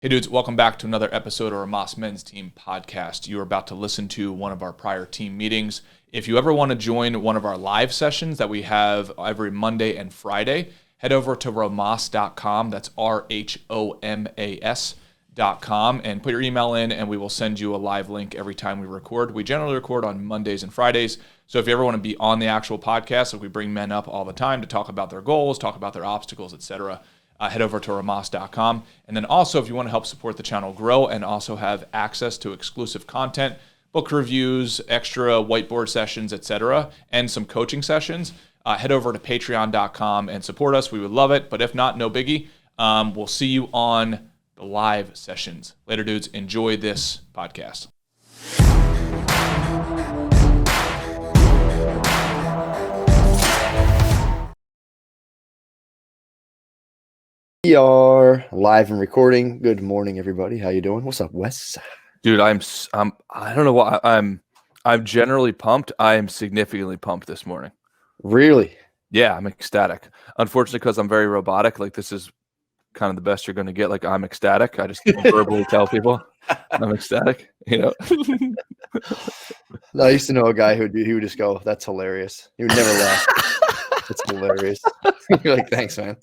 Hey dudes, welcome back to another episode of our Rhomas Men's Team podcast. You are about to listen to one of our prior team meetings. If you ever want to join one of our live sessions that we have every Monday and Friday, head over to rhomas.com. That's RHOMAS.com and put your email in and we will send you a live link every time we record. We generally record on Mondays and Fridays. So if you ever want to be on the actual podcast, like we bring men up all the time to talk about their goals, talk about their obstacles, etc., head over to rhomas.com. And then also, if you want to help support the channel grow and also have access to exclusive content, book reviews, extra whiteboard sessions, etc., and some coaching sessions, head over to patreon.com and support us. We would love it. But if not, no biggie. We'll see you on the live sessions. Later, dudes. Enjoy this podcast. We are live and recording. Good morning, everybody. How you doing? What's up, Wes? Dude, I don't know why I'm generally pumped. I am significantly pumped this morning. Really? Yeah, I'm ecstatic. Unfortunately, because I'm very robotic, like this is kind of the best you're going to get. Like I'm ecstatic. I just verbally tell people I'm ecstatic, you know. No, I used to know a guy he would just go, "That's hilarious." He would never laugh. That's hilarious. You're like, "Thanks, man."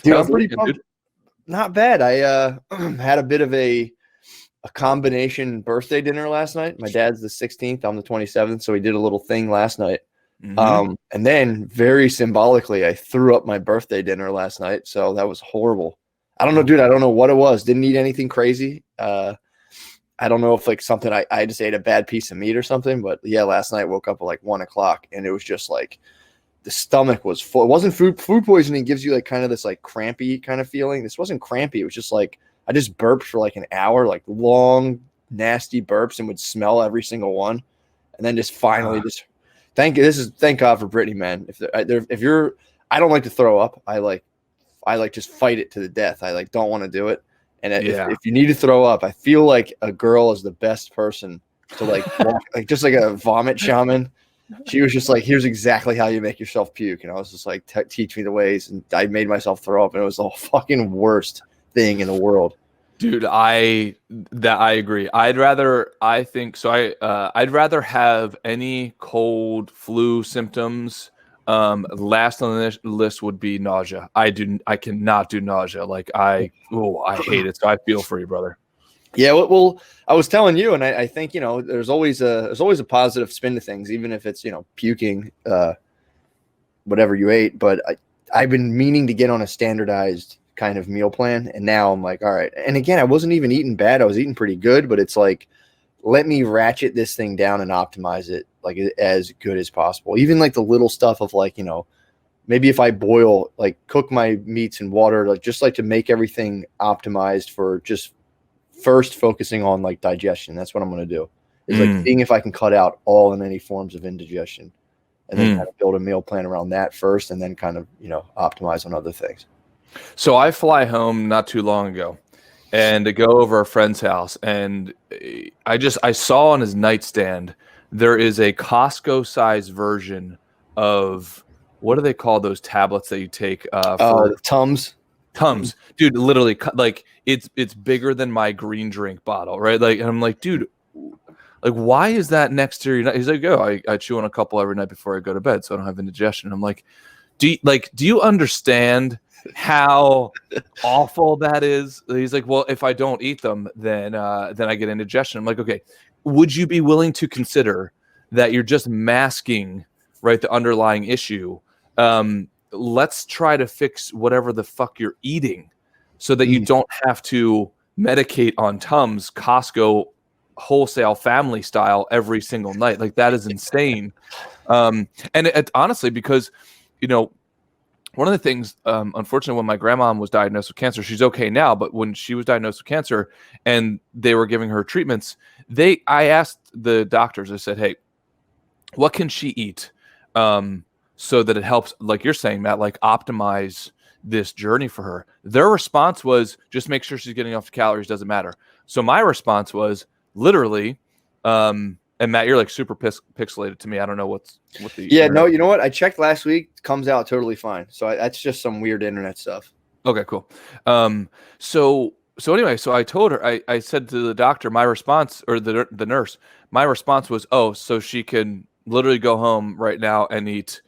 Dude, I'm pretty pumped. Not bad. I had a bit of a combination birthday dinner last night. My dad's the 16th, I'm the 27th, so we did a little thing last night. And then very symbolically, I threw up my birthday dinner last night, so that was horrible. I don't know, dude. I don't know what it was. Didn't eat anything crazy. I don't know if like something I just ate a bad piece of meat or something, but yeah, last night woke up at like 1 o'clock and it was just like the stomach was full. It wasn't food poisoning gives you like kind of this like crampy kind of feeling. This wasn't crampy. It was just like I just burped for like an hour, like long, nasty burps, and would smell every single one. And then just finally thank God for Brittany, man. If you're I don't like to throw up. I like just fight it to the death. I like don't want to do it. And if you need to throw up, I feel like a girl is the best person to like walk, like just like a vomit shaman. She was just like, here's exactly how you make yourself puke. And I was just like, teach me the ways. And I made myself throw up. And it was the fucking worst thing in the world. Dude, I agree. I'd rather have any cold flu symptoms. Last on the list would be nausea. I cannot do nausea. Like I hate it. So I feel for you, brother. Yeah, well, I was telling you, and I think there's always a positive spin to things, even if it's puking, whatever you ate. But I've been meaning to get on a standardized kind of meal plan, and now I'm like, all right. And again, I wasn't even eating bad; I was eating pretty good. But it's like, let me ratchet this thing down and optimize it like as good as possible. Even like the little stuff of like maybe if I boil, like cook my meats in water, like just like to make everything optimized for just. First focusing on like digestion. That's what I'm going to do is like seeing if I can cut out all and any forms of indigestion and then kind of build a meal plan around that first and then kind of, optimize on other things. So I fly home not too long ago and to go over a friend's house. And I saw on his nightstand, there is a Costco size version of what do they call those tablets that you take for Tums? Tums, dude, literally like it's bigger than my green drink bottle, right? Like, and I'm like, dude, like, why is that next to your? He's like, I chew on a couple every night before I go to bed, so I don't have indigestion. I'm like, do you understand how awful that is? He's like, well, if I don't eat them, then I get indigestion. I'm like, okay, would you be willing to consider that you're just masking, right, the underlying issue? Let's try to fix whatever the fuck you're eating so that you don't have to medicate on Tums, Costco, wholesale family style every single night. Like that is insane. And it honestly, because, one of the things, unfortunately, when my grandma was diagnosed with cancer, she's okay now, but when she was diagnosed with cancer and they were giving her treatments, I asked the doctors, I said, hey, what can she eat? So that it helps, like you're saying, Matt, like optimize this journey for her. Their response was just make sure she's getting enough calories, doesn't matter. So my response was literally, and Matt, you're like super pixelated to me. I don't know what the no, you know what? I checked last week. Comes out totally fine. So that's just some weird internet stuff. Okay, cool. So anyway, so I told her, I said to the doctor, my response, or the nurse, my response was, oh, so she can literally go home right now and eat,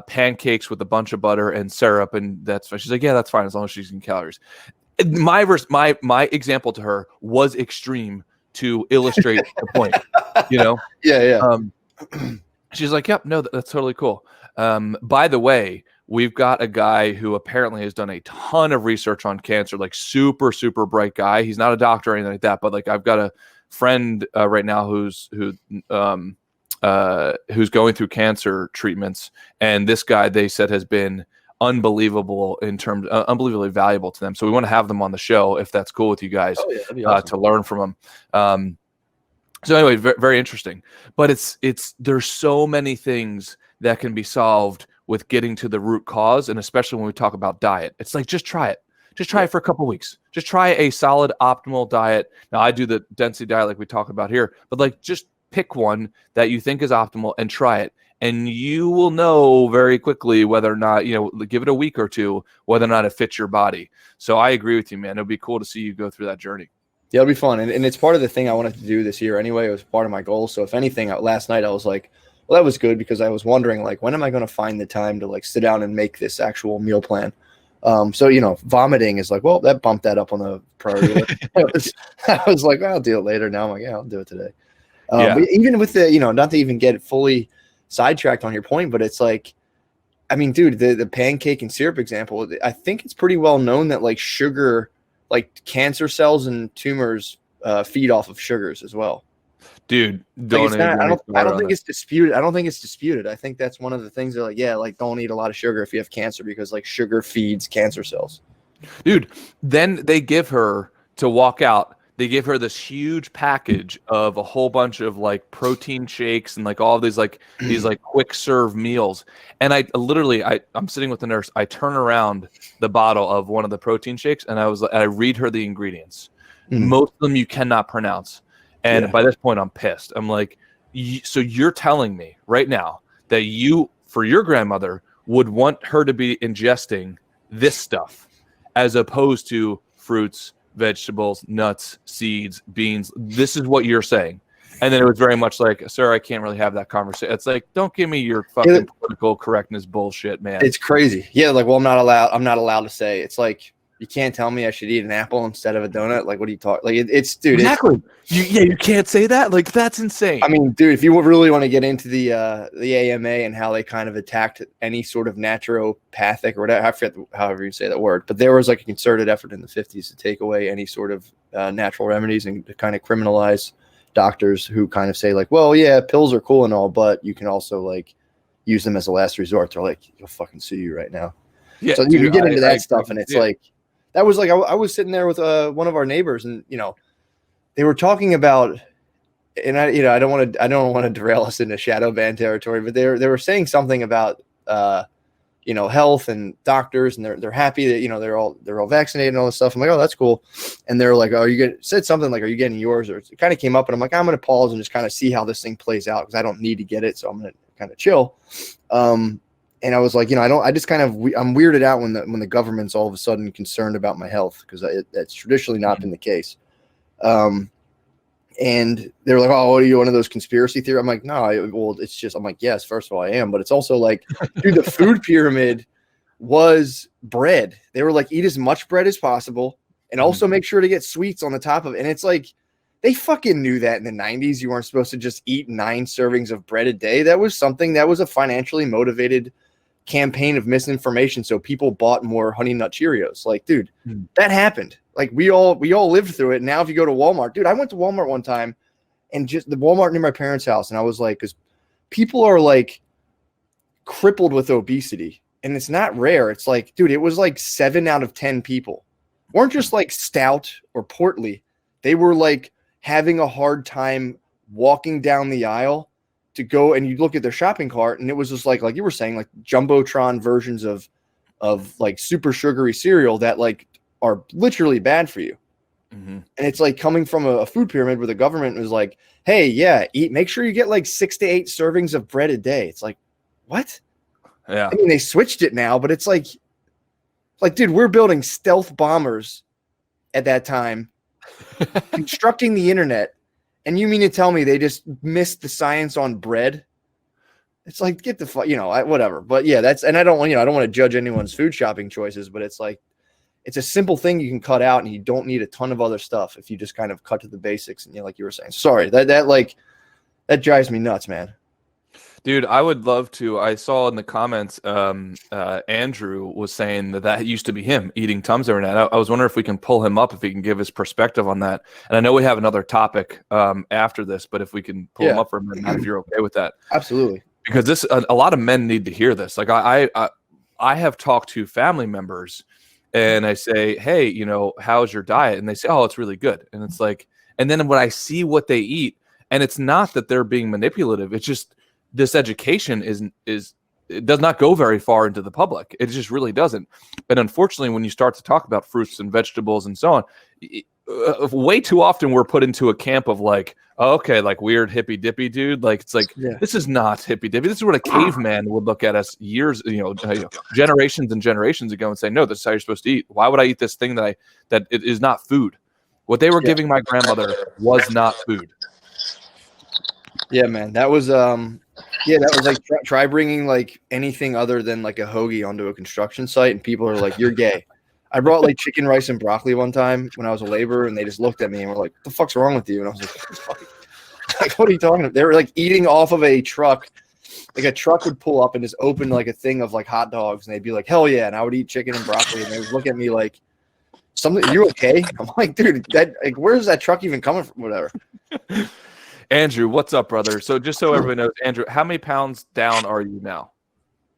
pancakes with a bunch of butter and syrup, and that's fine. She's like, yeah, that's fine as long as she's eating calories. My example to her was extreme to illustrate the point, you know. Yeah, yeah. Um, she's like, yep, no, that's totally cool. By the way, we've got a guy who apparently has done a ton of research on cancer, like super, super bright guy. He's not a doctor or anything like that, but like I've got a friend right now who's going through cancer treatments, and this guy they said has been unbelievable in terms, unbelievably valuable to them. So we want to have them on the show if that's cool with you guys, Oh, yeah, that'd be awesome. to learn from them. So anyway, very, very interesting. But there's so many things that can be solved with getting to the root cause, and especially when we talk about diet. It's like just try it. Just try it for a couple of weeks. Just try a solid, optimal diet. Now I do the density diet like we talk about here, but like just pick one that you think is optimal and try it. And you will know very quickly whether or not, give it a week or two, whether or not it fits your body. So I agree with you, man. It'll be cool to see you go through that journey. Yeah, it'll be fun. And it's part of the thing I wanted to do this year anyway. It was part of my goal. So if anything, last night I was like, well, that was good because I was wondering, like, when am I going to find the time to like sit down and make this actual meal plan? So, vomiting is like, well, that bumped that up on the priority list. I was like, well, I'll do it later. Now I'm like, yeah, I'll do it today. Yeah. But even with the, not to even get fully sidetracked on your point, but it's like, I mean, dude, the pancake and syrup example, I think it's pretty well known that like sugar, like cancer cells and tumors feed off of sugars as well. Dude, Like I don't think it's disputed. I don't think it's disputed. I think that's one of the things they're like, yeah, like don't eat a lot of sugar if you have cancer because like sugar feeds cancer cells. Dude, then they give her to walk out. They give her this huge package of a whole bunch of like protein shakes and like all of these like quick serve meals. And I'm sitting with the nurse. I turn around the bottle of one of the protein shakes and I read her the ingredients. Most of them you cannot pronounce. And by this point I'm pissed. I'm like, so you're telling me right now that you, for your grandmother, would want her to be ingesting this stuff as opposed to fruits, vegetables, nuts, seeds, beans. This is what you're saying. And then it was very much like, sir, I can't really have that conversation. It's like, don't give me your fucking political correctness bullshit, man. It's crazy. Yeah, like, well, I'm not allowed to say. It's like, you can't tell me I should eat an apple instead of a donut. Like, what are you talking? Like, it's dude. Exactly. You can't say that. Like, that's insane. I mean, dude, if you really want to get into the AMA and how they kind of attacked any sort of naturopathic or whatever, I forget however you say that word, but there was like a concerted effort in the 50s to take away any sort of natural remedies and to kind of criminalize doctors who kind of say like, well, yeah, pills are cool and all, but you can also like use them as a last resort. They're like, you'll fucking sue you right now. Yeah, so dude, you get into that stuff and it's like, that was like, I was sitting there with one of our neighbors and, they were talking about, and I don't want to derail us into shadow ban territory, but they were saying something about, health and doctors, and they're happy that, they're all vaccinated and all this stuff. I'm like, oh, that's cool. And they're like, oh, said something like, are you getting yours? Or it kind of came up and I'm like, I'm going to pause and just kind of see how this thing plays out because I don't need to get it. So I'm going to kind of chill. And I was like, I'm weirded out when the government's all of a sudden concerned about my health because that's traditionally not been the case. And they were like, oh, what are you, one of those conspiracy theories? I'm like, no, it's just, I'm like, yes, first of all, I am. But it's also like, dude, the food pyramid was bread. They were like, eat as much bread as possible and also make sure to get sweets on the top of it. And it's like, they fucking knew that in the 90s. You weren't supposed to just eat 9 servings of bread a day. That was a financially motivated campaign of misinformation. So people bought more Honey Nut Cheerios. Like, dude, that happened. Like we all lived through it. Now, if you go to Walmart, dude, I went to Walmart one time and just the Walmart near my parents' house. And I was like, because people are like crippled with obesity and it's not rare. It's like, dude, it was like 7 out of 10 people weren't just like stout or portly. They were like having a hard time walking down the aisle to go, and you look at their shopping cart and it was just like you were saying, like Jumbotron versions of like super sugary cereal that like are literally bad for you. And it's like coming from a food pyramid where the government was like, hey, yeah, make sure you get like 6 to 8 servings of bread a day. It's like, what? Yeah. I mean, they switched it now, but it's like, Like, dude, we're building stealth bombers at that time, constructing the internet, and you mean to tell me they just missed the science on bread? It's like, get the fuck, whatever. But yeah, and I don't want to judge anyone's food shopping choices, but it's like, it's a simple thing you can cut out, and you don't need a ton of other stuff if you just kind of cut to the basics. And like you were saying, sorry, that drives me nuts, man. Dude, I would love to. I saw in the comments, Andrew was saying that used to be him eating Tums every night. I was wondering if we can pull him up, if he can give his perspective on that. And I know we have another topic after this, but if we can pull him up for a minute, if you're okay with that. Absolutely. Because a lot of men need to hear this. Like I have talked to family members, and I say, hey, how's your diet? And they say, oh, it's really good. And it's like, and then when I see what they eat, and it's not that they're being manipulative, it's just this education it does not go very far into the public. It just really doesn't. And unfortunately, when you start to talk about fruits and vegetables and so on, way too often we're put into a camp of like, oh, okay, like weird hippy dippy dude. Like, it's like, This is not hippy dippy. This is what a caveman would look at us generations and generations ago and say, no, this is how you're supposed to eat. Why would I eat this thing that it is not food? What they were giving my grandmother was not food. Yeah, man, that was like try bringing like anything other than like a hoagie onto a construction site, and people are like, you're gay. I brought like chicken, rice, and broccoli one time when I was a laborer, and they just looked at me and were like, "What the fuck's wrong with you?" And I was like, "What are you talking about?" They were like eating off of a truck. Like a truck would pull up and just open like a thing of like hot dogs, and they'd be like, "Hell yeah!" And I would eat chicken and broccoli, and they would look at me like, "Something? Are you okay?" I'm like, "Dude, where's that truck even coming from?" Whatever. Andrew, what's up, brother? So just so everybody knows, Andrew, how many pounds down are you now?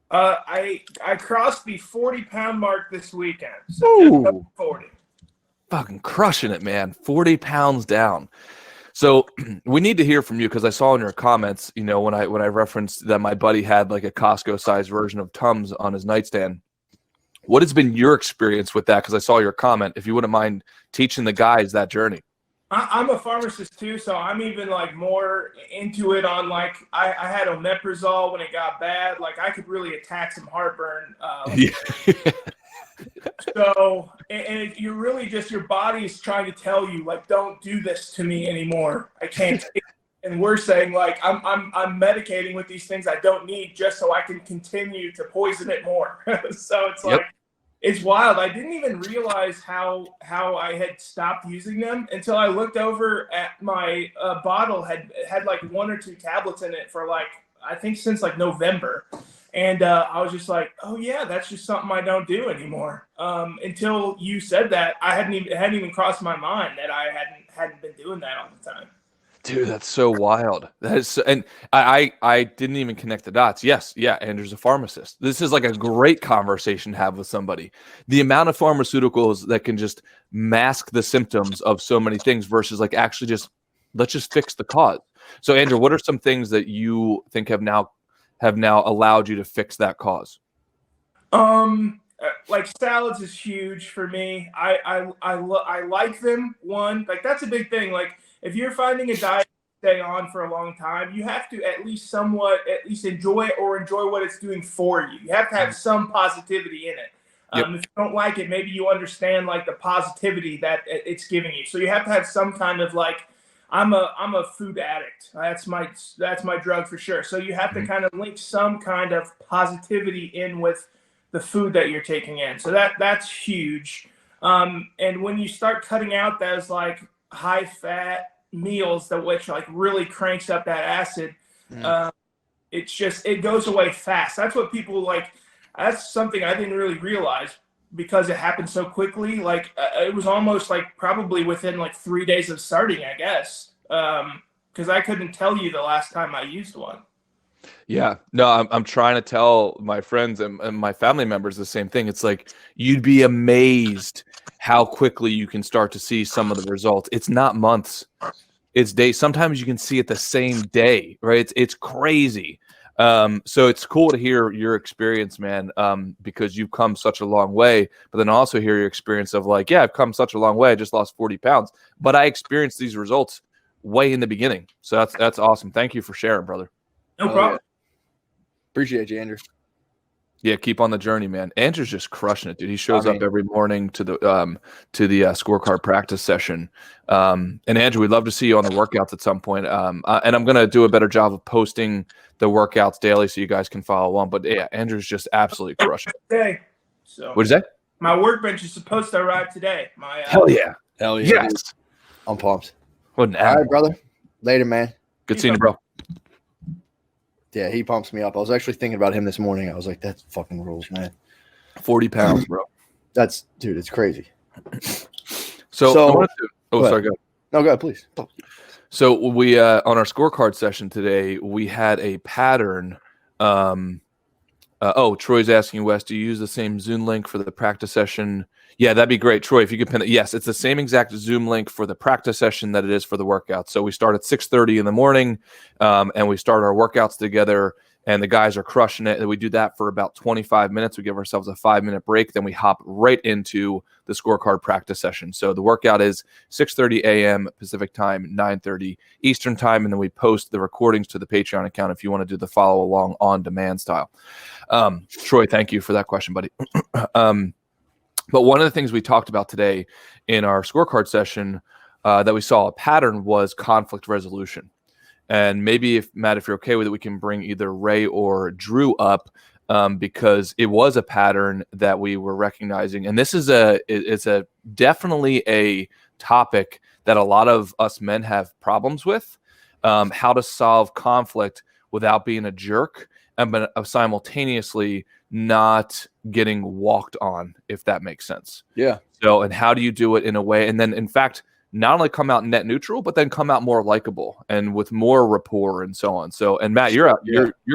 I crossed the 40-pound mark this weekend. So just up 40. Fucking crushing it, man. 40 pounds down. So we need to hear from you, because I saw in your comments, when I referenced that my buddy had like a Costco-sized version of Tums on his nightstand. What has been your experience with that? Because I saw your comment. If you wouldn't mind teaching the guys that journey. I'm a pharmacist too, so I'm even like more into it on like I had omeprazole when it got bad. Like I could really attack some heartburn. So and you're really just, your body is trying to tell you like, don't do this to me anymore. I can't take it. And we're saying like I'm medicating with these things I don't need just so I can continue to poison it more. So it's like, it's wild. I didn't even realize how I had stopped using them until I looked over at my bottle had like 1 or 2 tablets in it for like, I think since like November. And I was just like, oh yeah, that's just something I don't do anymore. Until you said that, it hadn't even crossed my mind that I hadn't been doing that all the time. Dude, that's so wild. And I didn't even connect the dots. Yes, yeah, Andrew's a pharmacist. This is like a great conversation to have with somebody. The amount of pharmaceuticals that can just mask the symptoms of so many things versus like actually let's just fix the cause. So Andrew, what are some things that you think have now allowed you to fix that cause? Like salads is huge for me. I like them. One, like that's a big thing. Like if you're finding a diet to stay on for a long time, you have to at least enjoy it or enjoy what it's doing for you. You have to have some positivity in it. If you don't like it, maybe you understand like the positivity that it's giving you. So you have to have some kind of like, I'm a food addict. That's my drug for sure. So you have to kind of link some kind of positivity in with the food that you're taking in. So that's huge. And when you start cutting out those like high fat meals which like really cranks up that acid, it goes away fast. That's what people like. That's something I didn't really realize because it happened so quickly. Like it was almost like probably within like 3 days of starting, I guess. Because I couldn't tell you the last time I used one. Yeah, no, I'm trying to tell my friends and my family members the same thing. It's like, you'd be amazed how quickly you can start to see some of the results. It's not months, it's days. Sometimes you can see it the same day, right? It's crazy. So it's cool to hear your experience, man, because you've come such a long way, but then also hear your experience of like, yeah, I've come such a long way. I just lost 40 pounds, but I experienced these results way in the beginning. So that's awesome. Thank you for sharing, brother. No problem. Yeah. Appreciate you, Andrew. Yeah, keep on the journey, man. Andrew's just crushing it, dude. He shows up every morning to the scorecard practice session. And Andrew, we'd love to see you on the workouts at some point. And I'm gonna do a better job of posting the workouts daily so you guys can follow along. But yeah, Andrew's just absolutely crushing it. Today. So What'd you say? My workbench is supposed to arrive today. Hell yeah. Hell yeah. Yes. Dude. I'm pumped. What an All right, brother. Later, man. Good seeing you, bro. Yeah, he pumps me up. I was actually thinking about him this morning. I was like, that's fucking rules, man. 40 pounds, bro. Dude, it's crazy. So sorry, go ahead. No, go ahead, please. So we on our scorecard session today, we had a pattern. Troy's asking, Wes, do you use the same Zoom link for the practice session? Yeah, that'd be great. Troy, if you could pin it. Yes, it's the same exact Zoom link for the practice session that it is for the workout. So we start at 6:30 in the morning, and we start our workouts together, and the guys are crushing it. And we do that for about 25 minutes. We give ourselves a 5-minute break. Then we hop right into the scorecard practice session. So the workout is 6:30 a.m. Pacific time, 9:30 Eastern time. And then we post the recordings to the Patreon account if you want to do the follow along on demand style. Troy, thank you for that question, buddy. But one of the things we talked about today in our scorecard session that we saw a pattern was conflict resolution. And maybe Matt, if you're okay with it, we can bring either Ray or Drew up because it was a pattern that we were recognizing. And this is definitely a topic that a lot of us men have problems with, how to solve conflict without being a jerk, but simultaneously not getting walked on, if that makes sense. Yeah. So, and how do you do it in a way? And then, in fact, not only come out net neutral, but then come out more likable and with more rapport and so on. So, and Matt, you're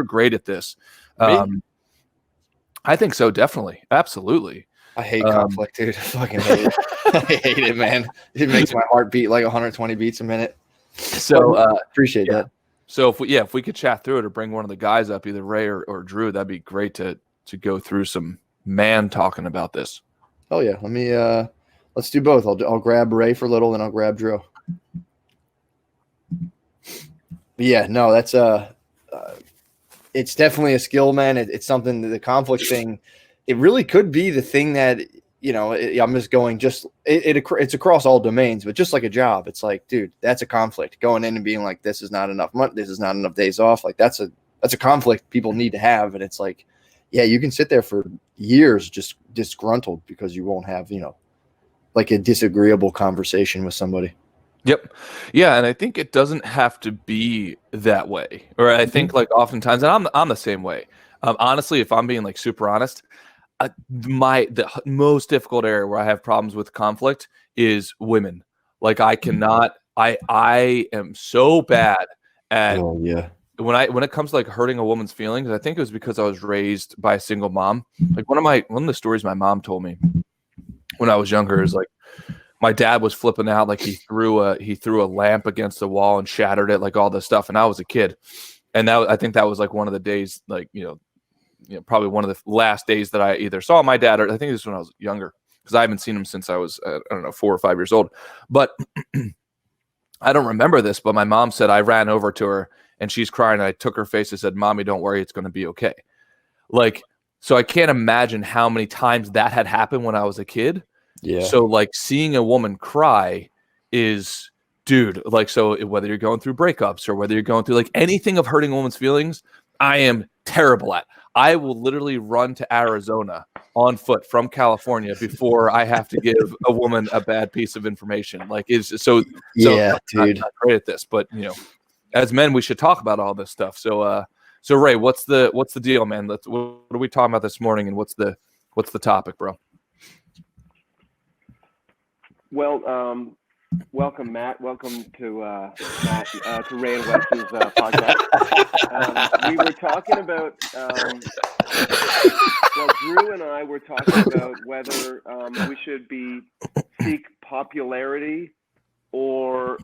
great at this. I think so. Definitely. Absolutely. I hate conflict, dude. I fucking hate it. I hate it, man. It makes my heart beat like 120 beats a minute. So appreciate that. So if we could chat through it or bring one of the guys up, either Ray or Drew, that'd be great to go through some man talking about this. Oh yeah. Let me, let's do both. I'll grab Ray for a little, then I'll grab Drew. Yeah, no, that's it's definitely a skill, man. It's something that the conflict thing, it really could be the thing that, I'm just going it's across all domains, but just like a job, it's like, dude, that's a conflict going in and being like, this is not enough money. This is not enough days off. Like that's a conflict people need to have. And it's like, yeah, you can sit there for years just disgruntled because you won't have, like a disagreeable conversation with somebody. Yep. Yeah. And I think it doesn't have to be that way. Or I think like oftentimes, and I'm the same way. Honestly, if I'm being like super honest, the most difficult area where I have problems with conflict is women. Like I cannot, I am so bad at when it comes to like hurting a woman's feelings. I think it was because I was raised by a single mom. Like one of the stories my mom told me when I was younger is like my dad was flipping out, like he threw a lamp against the wall and shattered it, like all this stuff. And I was a kid, and I think that was like one of the days, like probably one of the last days that I either saw my dad, or I think this was when I was younger, because I haven't seen him since I was 4 or 5 years old. But I don't remember this, but my mom said I ran over to her and she's crying. And I took her face and said, "Mommy, don't worry, it's going to be okay." Like, so I can't imagine how many times that had happened when I was a kid. Yeah. So like seeing a woman cry is, dude, like, so whether you're going through breakups or whether you're going through like anything of hurting a woman's feelings, I am terrible at. I will literally run to Arizona on foot from California before I have to give a woman a bad piece of information. Like it's so yeah, dude. I'm not great at this, but as men, we should talk about all this stuff. So Ray, what's the deal, man? What are we talking about this morning, and what's the topic, bro? Well, welcome, Matt. Welcome to Ray and Wes's podcast. We were talking about, Drew and I were talking about whether we should seek popularity or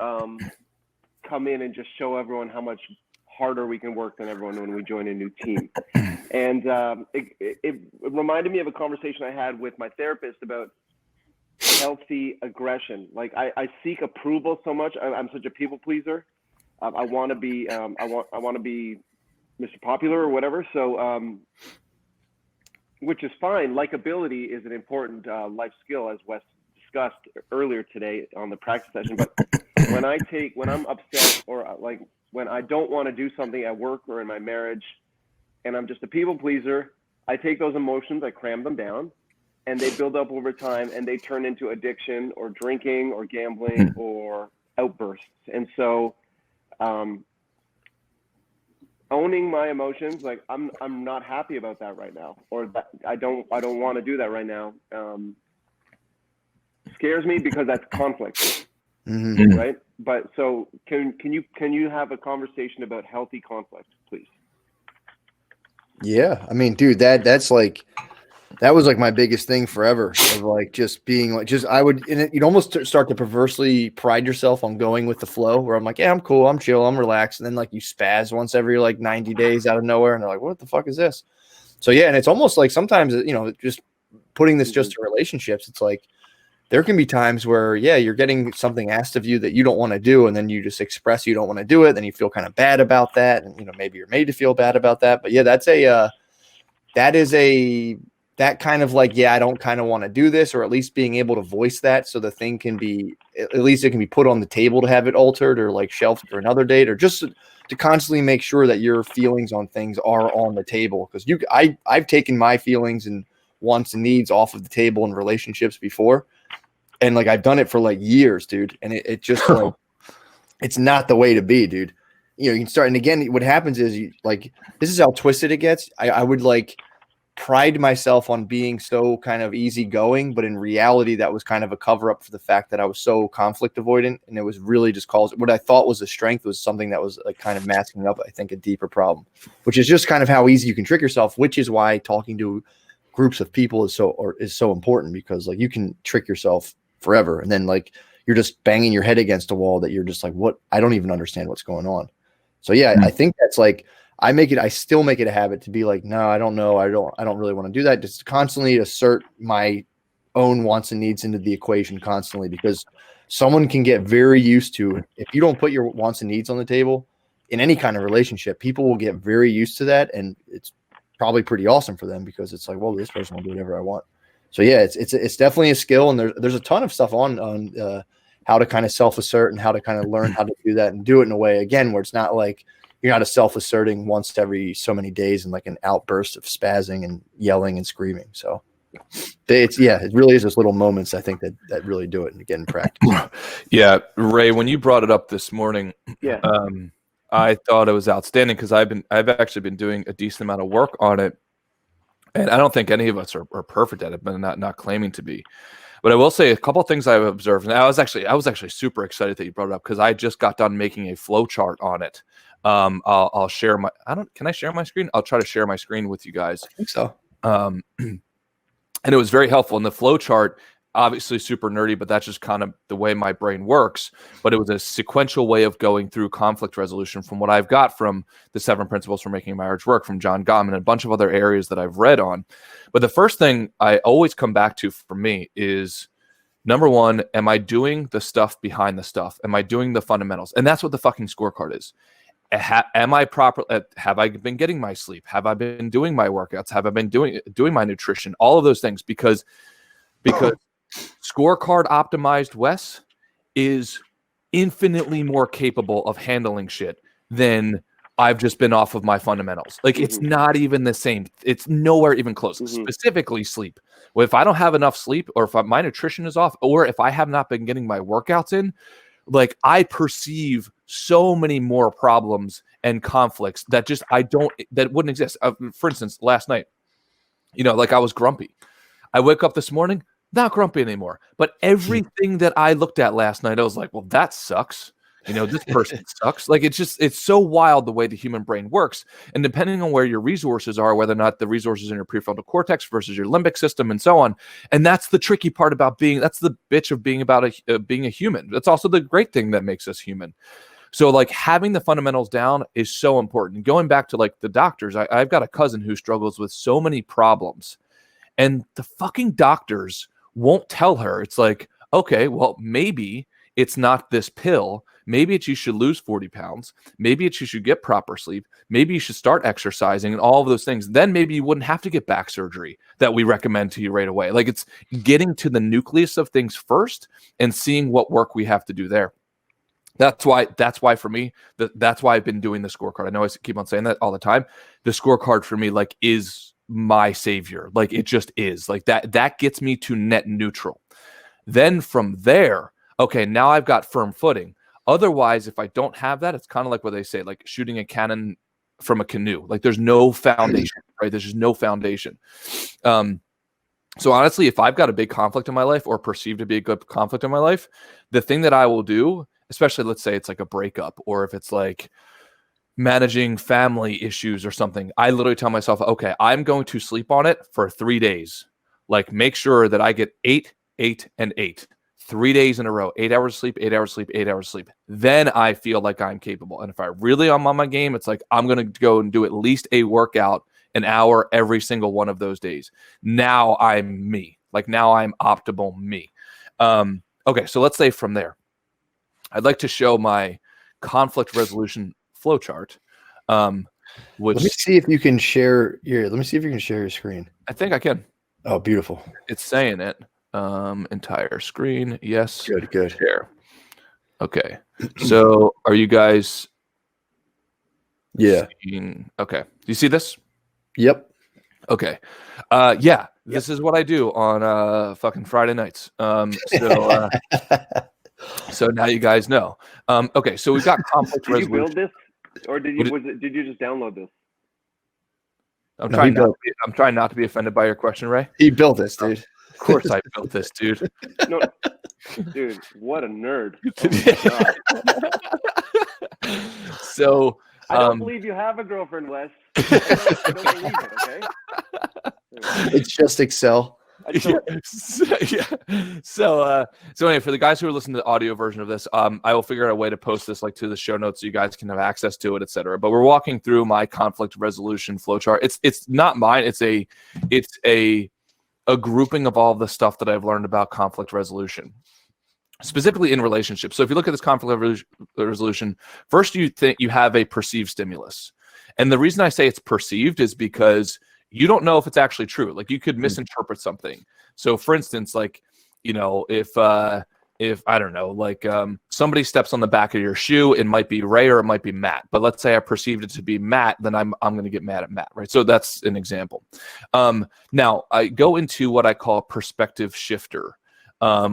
come in and just show everyone how much harder we can work than everyone when we join a new team. And it reminded me of a conversation I had with my therapist about healthy aggression. Like I seek approval so much. I'm such a people pleaser. I want to be I want to be Mr. Popular or whatever. So which is fine. Likability is an important life skill, as Wes discussed earlier today on the practice session. But when I'm upset, or like when I don't want to do something at work or in my marriage, and I'm just a people pleaser, I take those emotions, I cram them down, and they build up over time, and they turn into addiction or drinking or gambling or outbursts. And so owning my emotions, like I'm not happy about that right now, or that I don't want to do that right now, scares me, because that's conflict. Right? But so can you have a conversation about healthy conflict, please? Yeah, I mean, dude, that was like my biggest thing forever, of like just being like, you'd almost start to perversely pride yourself on going with the flow, where I'm like, yeah, I'm cool, I'm chill, I'm relaxed, and then like you spaz once every like 90 days out of nowhere, and they're like, what the fuck is this? So yeah, and it's almost like sometimes, just putting this just to relationships, it's like there can be times where, yeah, you're getting something asked of you that you don't want to do, and then you just express you don't want to do it, then you feel kind of bad about that, and maybe you're made to feel bad about that. But yeah, that kind of like, yeah, I don't kind of want to do this, or at least being able to voice that, so the thing can be, at least it can be put on the table to have it altered or like shelved for another date, or just to constantly make sure that your feelings on things are on the table. Because I've taken my feelings and wants and needs off of the table in relationships before. And like, I've done it for like years, dude. And it just like, it's not the way to be, dude. You can start. And again, what happens is this is how twisted it gets. I would like pride myself on being so kind of easygoing, but in reality, that was kind of a cover up for the fact that I was so conflict avoidant. And it was really just what I thought was a strength was something that was like kind of masking up, I think, a deeper problem, which is just kind of how easy you can trick yourself, which is why talking to groups of people is so important, because like you can trick yourself forever, and then like you're just banging your head against a wall that you're just like, what? I don't even understand what's going on. So yeah, I think that's like, I still make it a habit to be like, no, I don't know, I don't really want to do that. Just constantly assert my own wants and needs into the equation constantly, because someone can get very used to, if you don't put your wants and needs on the table in any kind of relationship, people will get very used to that, and it's probably pretty awesome for them, because it's like, well, this person will do whatever I want. So yeah, it's definitely a skill, and there's a ton of stuff on how to kind of self-assert and how to kind of learn how to do that and do it in a way, again, where it's not like you're not self-asserting once every so many days and like an outburst of spazzing and yelling and screaming. So it really is those little moments, I think, that really do it and get in practice. Yeah, Ray, when you brought it up this morning, Yeah. I thought it was outstanding, because I've actually been doing a decent amount of work on it. And I don't think any of us are perfect at it, but not claiming to be. But I will say a couple of things I've observed. And I was actually super excited that you brought it up, because I just got done making a flow chart on it. I'll share can I share my screen? I'll try to share my screen with you guys. I think so. And it was very helpful. And the flow chart, obviously super nerdy, but that's just kind of the way my brain works. But it was a sequential way of going through conflict resolution from what I've got from the 7 Principles for Making Marriage Work from John Gottman and a bunch of other areas that I've read on. But the first thing I always come back to for me is, number one, am I doing the stuff behind the stuff? Am I doing the fundamentals? And that's what the fucking scorecard is. Am I proper? Have I been getting my sleep? Have I been doing my workouts? Have I been doing my nutrition? All of those things, because scorecard optimized Wes is infinitely more capable of handling shit than I've just been off of my fundamentals. Like, it's not even the same. It's nowhere even close. Specifically sleep. Well, if I don't have enough sleep, or if my nutrition is off, or if I have not been getting my workouts in, like, I perceive so many more problems and conflicts that that wouldn't exist. For instance, last night, like, I was grumpy. I wake up this morning, not grumpy anymore. But everything that I looked at last night, I was like, well, that sucks. This person sucks. Like, it's so wild the way the human brain works. And depending on where your resources are, whether or not the resources in your prefrontal cortex versus your limbic system and so on. And that's the tricky part about that's the bitch of being being a human. That's also the great thing that makes us human. So like, having the fundamentals down is so important. Going back to like the doctors, I've got a cousin who struggles with so many problems, and the fucking doctors won't tell her. It's like, okay, well, maybe it's not this pill. Maybe it's you should lose 40 pounds. Maybe it's you should get proper sleep. Maybe you should start exercising and all of those things. Then maybe you wouldn't have to get back surgery that we recommend to you right away. Like, it's getting to the nucleus of things first and seeing what work we have to do there. That's why for me, that's why I've been doing the scorecard. I know I keep on saying that all the time. The scorecard for me, like, is my savior. Like, it just is. Like, that gets me to net neutral. Then from there, okay, now I've got firm footing. Otherwise, if I don't have that, it's kind of like what they say, like shooting a cannon from a canoe. Like, there's no foundation, right? There's just no foundation. So honestly, if I've got a big conflict in my life, or perceived to be a good conflict in my life, the thing that I will do, especially let's say it's like a breakup, or if it's like managing family issues or something, I literally tell myself, okay, I'm going to sleep on it for 3 days. Like, make sure that I get 8, 8, and 8. 3 days in a row, 8 hours sleep, 8 hours sleep, 8 hours sleep. Then I feel like I'm capable. And if I really am on my game, it's like, I'm going to go and do at least a workout an hour every single one of those days. Now I'm me. Like, now I'm optimal me. Okay, so let's say from there, I'd like to show my conflict resolution flowchart. Which, let me see if you can share your screen. I think I can. Oh, beautiful. It's saying it. Entire screen. Yes. Good. Share. Okay. So are you guys Yeah. seeing? Okay. Do you see this? Yep. Okay. Yeah. This is what I do on fucking Friday nights. So now you guys know. Okay. So we've got conflict Did resolution. you build this, or did you just download this? I'm No, trying not to be offended by your question, Ray. He built this, dude. Of course I built this, dude. No, dude, what a nerd! Oh my God. So I don't believe you have a girlfriend, Wes. I don't believe it. Okay. It's just Excel. So anyway, for the guys who are listening to the audio version of this, I will figure out a way to post this like to the show notes so you guys can have access to it, etc. But we're walking through my conflict resolution flowchart. It's not mine. It's a grouping of all the stuff that I've learned about conflict resolution, specifically in relationships. So if you look at this conflict resolution, first you think you have a perceived stimulus. And the reason I say it's perceived is because you don't know if it's actually true. Like, you could misinterpret something. So for instance, like, you know, if I don't know, like somebody steps on the back of your shoe, it might be Ray or it might be Matt. But let's say I perceived it to be Matt, then I'm going to get mad at Matt, right? So that's an example. Now I go into what I call perspective shifter,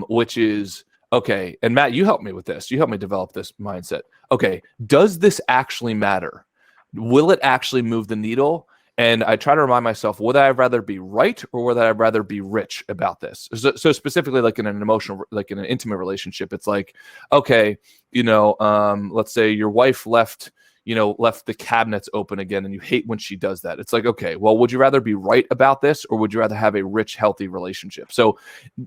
which is, okay, and Matt, you helped me with this. You helped me develop this mindset. Okay, does this actually matter? Will it actually move the needle? And I try to remind myself, would I rather be right or would I rather be rich about this? So specifically, like in an emotional, like in an intimate relationship, it's like, okay, you know, let's say your wife left the cabinets open again and you hate when she does that. It's like, okay, well, would you rather be right about this or would you rather have a rich, healthy relationship? So,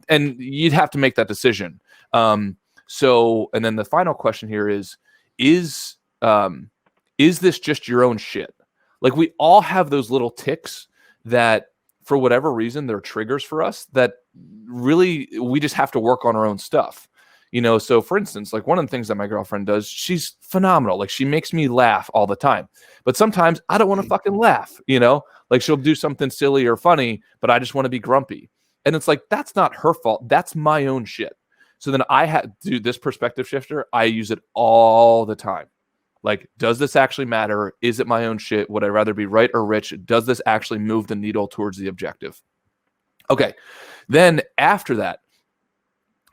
and you'd have to make that decision. So, and then the final question here is this just your own shit? Like, we all have those little ticks that, for whatever reason, they're triggers for us that really we just have to work on our own stuff. You know, so for instance, like one of the things that my girlfriend does, she's phenomenal. Like, she makes me laugh all the time. But sometimes I don't want to fucking laugh, you know? Like, she'll do something silly or funny, but I just want to be grumpy. And it's like, that's not her fault. That's my own shit. So then I had to do this perspective shifter. I use it all the time. Like, does this actually matter? Is it my own shit? Would I rather be right or rich? Does this actually move the needle towards the objective? Okay. Then after that,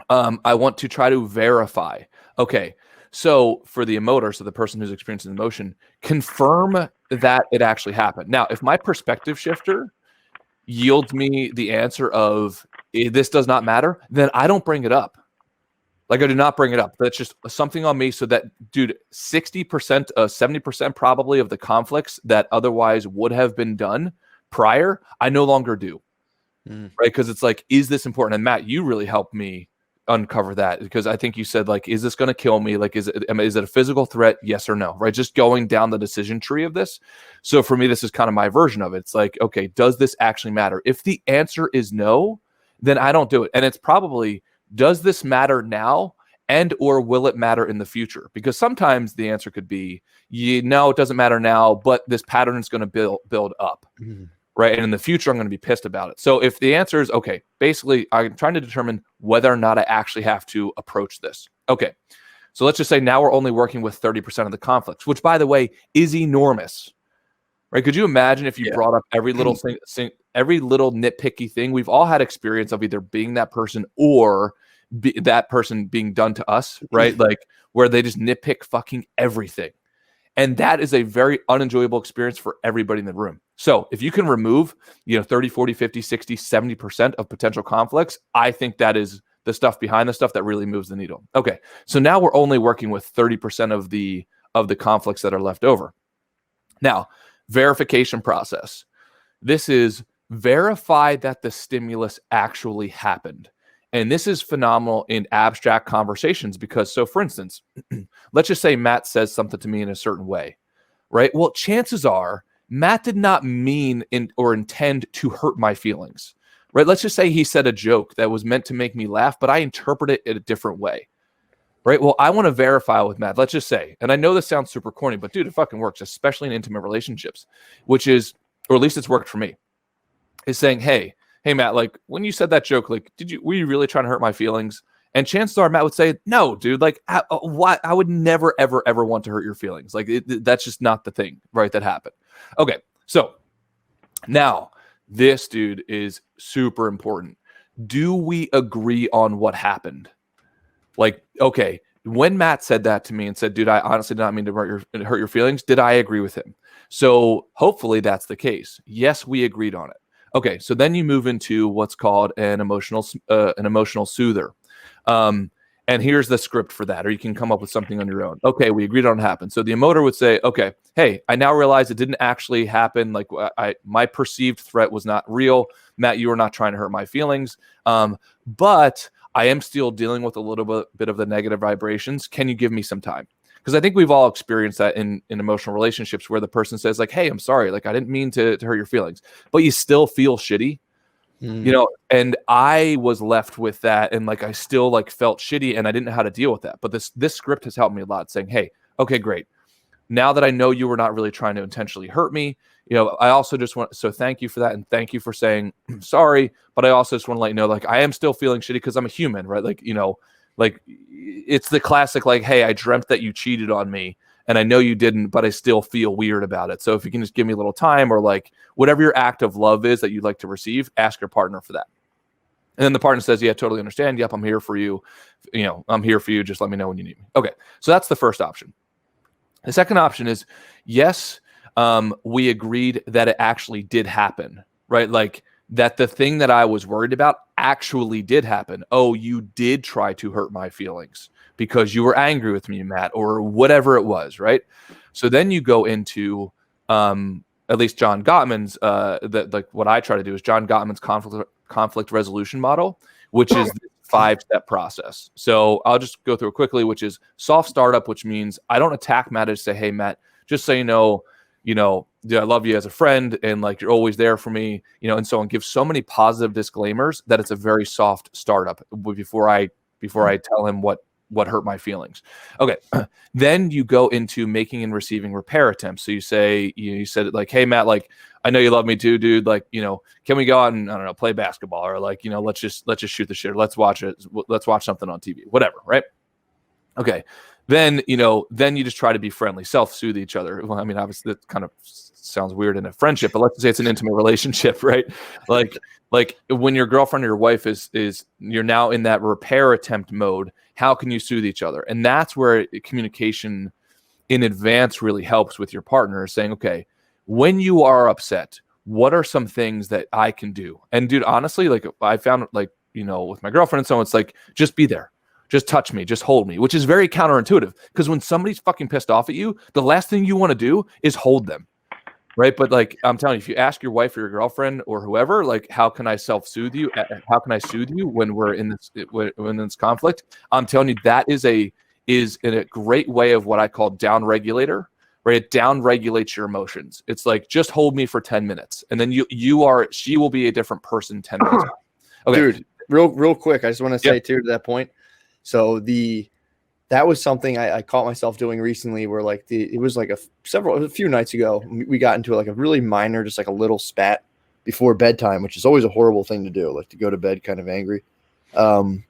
I want to try to verify. Okay. So for the emoter, so the person who's experiencing the emotion, confirm that it actually happened. Now, if my perspective shifter yields me the answer of this does not matter, then I don't bring it up. Like, I do not bring it up. That's just something on me so that, dude, 60%, 70% probably of the conflicts that otherwise would have been done prior, I no longer do. Right? Because it's like, is this important? And Matt, you really helped me uncover that, because I think you said, like, is this going to kill me? Like, is it a physical threat? Yes or no? Right? Just going down the decision tree of this. So for me, this is kind of my version of it. It's like, okay, does this actually matter? If the answer is no, then I don't do it. And it's probably, does this matter now? And or will it matter in the future? Because sometimes the answer could be, no, it doesn't matter now, but this pattern is going to build up, right? And in the future, I'm going to be pissed about it. So if the answer is, okay, basically, I'm trying to determine whether or not I actually have to approach this. Okay, so let's just say now we're only working with 30% of the conflicts, which, by the way, is enormous, right? Could you imagine if you brought up every little thing, every little nitpicky thing? We've all had experience of either being that person or that person being done to us, right? Like where they just nitpick fucking everything. And that is a very unenjoyable experience for everybody in the room. So if you can remove, 30, 40, 50, 60, 70% of potential conflicts, I think that is the stuff behind the stuff that really moves the needle. Okay. So now we're only working with 30% of the conflicts that are left over. Now, verification process. This is verify that the stimulus actually happened. And this is phenomenal in abstract conversations because, so for instance, let's just say Matt says something to me in a certain way, right? Well, chances are Matt did not mean or intend to hurt my feelings, right? Let's just say he said a joke that was meant to make me laugh, but I interpret it in a different way, right? Well, I want to verify with Matt, let's just say, and I know this sounds super corny, but dude, it fucking works, especially in intimate relationships, which is, or at least it's worked for me, is saying, hey, Matt, like when you said that joke, like, were you really trying to hurt my feelings? And chances are Matt would say, no, dude, like I would never, ever, ever want to hurt your feelings. Like that's just not the thing, right? That happened. Okay. So now this, dude, is super important. Do we agree on what happened? Like, okay, when Matt said that to me and said, dude, I honestly did not mean to hurt your feelings, did I agree with him? So hopefully that's the case. Yes, we agreed on it. Okay, so then you move into what's called an emotional soother. And here's the script for that, or you can come up with something on your own. Okay, we agreed on what happened. So the emoter would say, okay, hey, I now realize it didn't actually happen. Like my perceived threat was not real. Matt, you were not trying to hurt my feelings. But I am still dealing with a little bit of the negative vibrations. Can you give me some time? Because I think we've all experienced that in emotional relationships where the person says like, hey, I'm sorry. Like, I didn't mean to hurt your feelings, but you still feel shitty, and I was left with that. And like, I still like felt shitty and I didn't know how to deal with that. But this script has helped me a lot saying, hey, okay, great. Now that I know you were not really trying to intentionally hurt me, I also just so thank you for that. And thank you for saying sorry. But I also just want to let you know, like, I am still feeling shitty because I'm a human, right? Like, like it's the classic, like, hey, I dreamt that you cheated on me and I know you didn't, but I still feel weird about it. So if you can just give me a little time, or like whatever your act of love is that you'd like to receive, ask your partner for that. And then the partner says, yeah, totally understand. Yep, I'm here for you. I'm here for you. Just let me know when you need me. Okay. So that's the first option. The second option is, yes, we agreed that it actually did happen, right? Like that the thing that I was worried about actually did happen. Oh, you did try to hurt my feelings because you were angry with me, Matt, or whatever it was, right? So then you go into at least John Gottman's like what I try to do is John Gottman's conflict resolution model, which is the 5-step process. So I'll just go through it quickly, which is soft startup, which means I don't attack Matt and say, hey, Matt, just so you know, I love you as a friend and like you're always there for me, and so on. Give so many positive disclaimers that it's a very soft startup before I tell him what hurt my feelings. Okay. Then you go into making and receiving repair attempts. So you say, you said it like, hey, Matt, like, I know you love me too, dude. Like, can we go out and, I don't know, play basketball, or like, let's just shoot the shit. Let's watch it. Let's watch something on TV, whatever. Right. Okay. Then, then you just try to be friendly, self-soothe each other. Well, I mean, obviously that kind of sounds weird in a friendship, but let's say it's an intimate relationship, right? Like when your girlfriend or your wife is you're now in that repair attempt mode, how can you soothe each other? And that's where communication in advance really helps with your partner, saying, okay, when you are upset, what are some things that I can do? And dude, honestly, like I found like, with my girlfriend and so on, it's like, just be there. Just touch me, just hold me, which is very counterintuitive because when somebody's fucking pissed off at you, the last thing you want to do is hold them, right? But like, I'm telling you, if you ask your wife or your girlfriend or whoever, like, how can I self-soothe you? How can I soothe you when we're in this conflict? I'm telling you, that is a great way of what I call down regulator, right? It down regulates your emotions. It's like, just hold me for 10 minutes. And then she will be a different person 10 minutes. Okay. Dude, real quick. I just want to say too, to that point. So the that was something I caught myself doing recently where like it was like a few nights ago, we got into like a really minor, just like a little spat before bedtime, which is always a horrible thing to do, like to go to bed kind of angry. And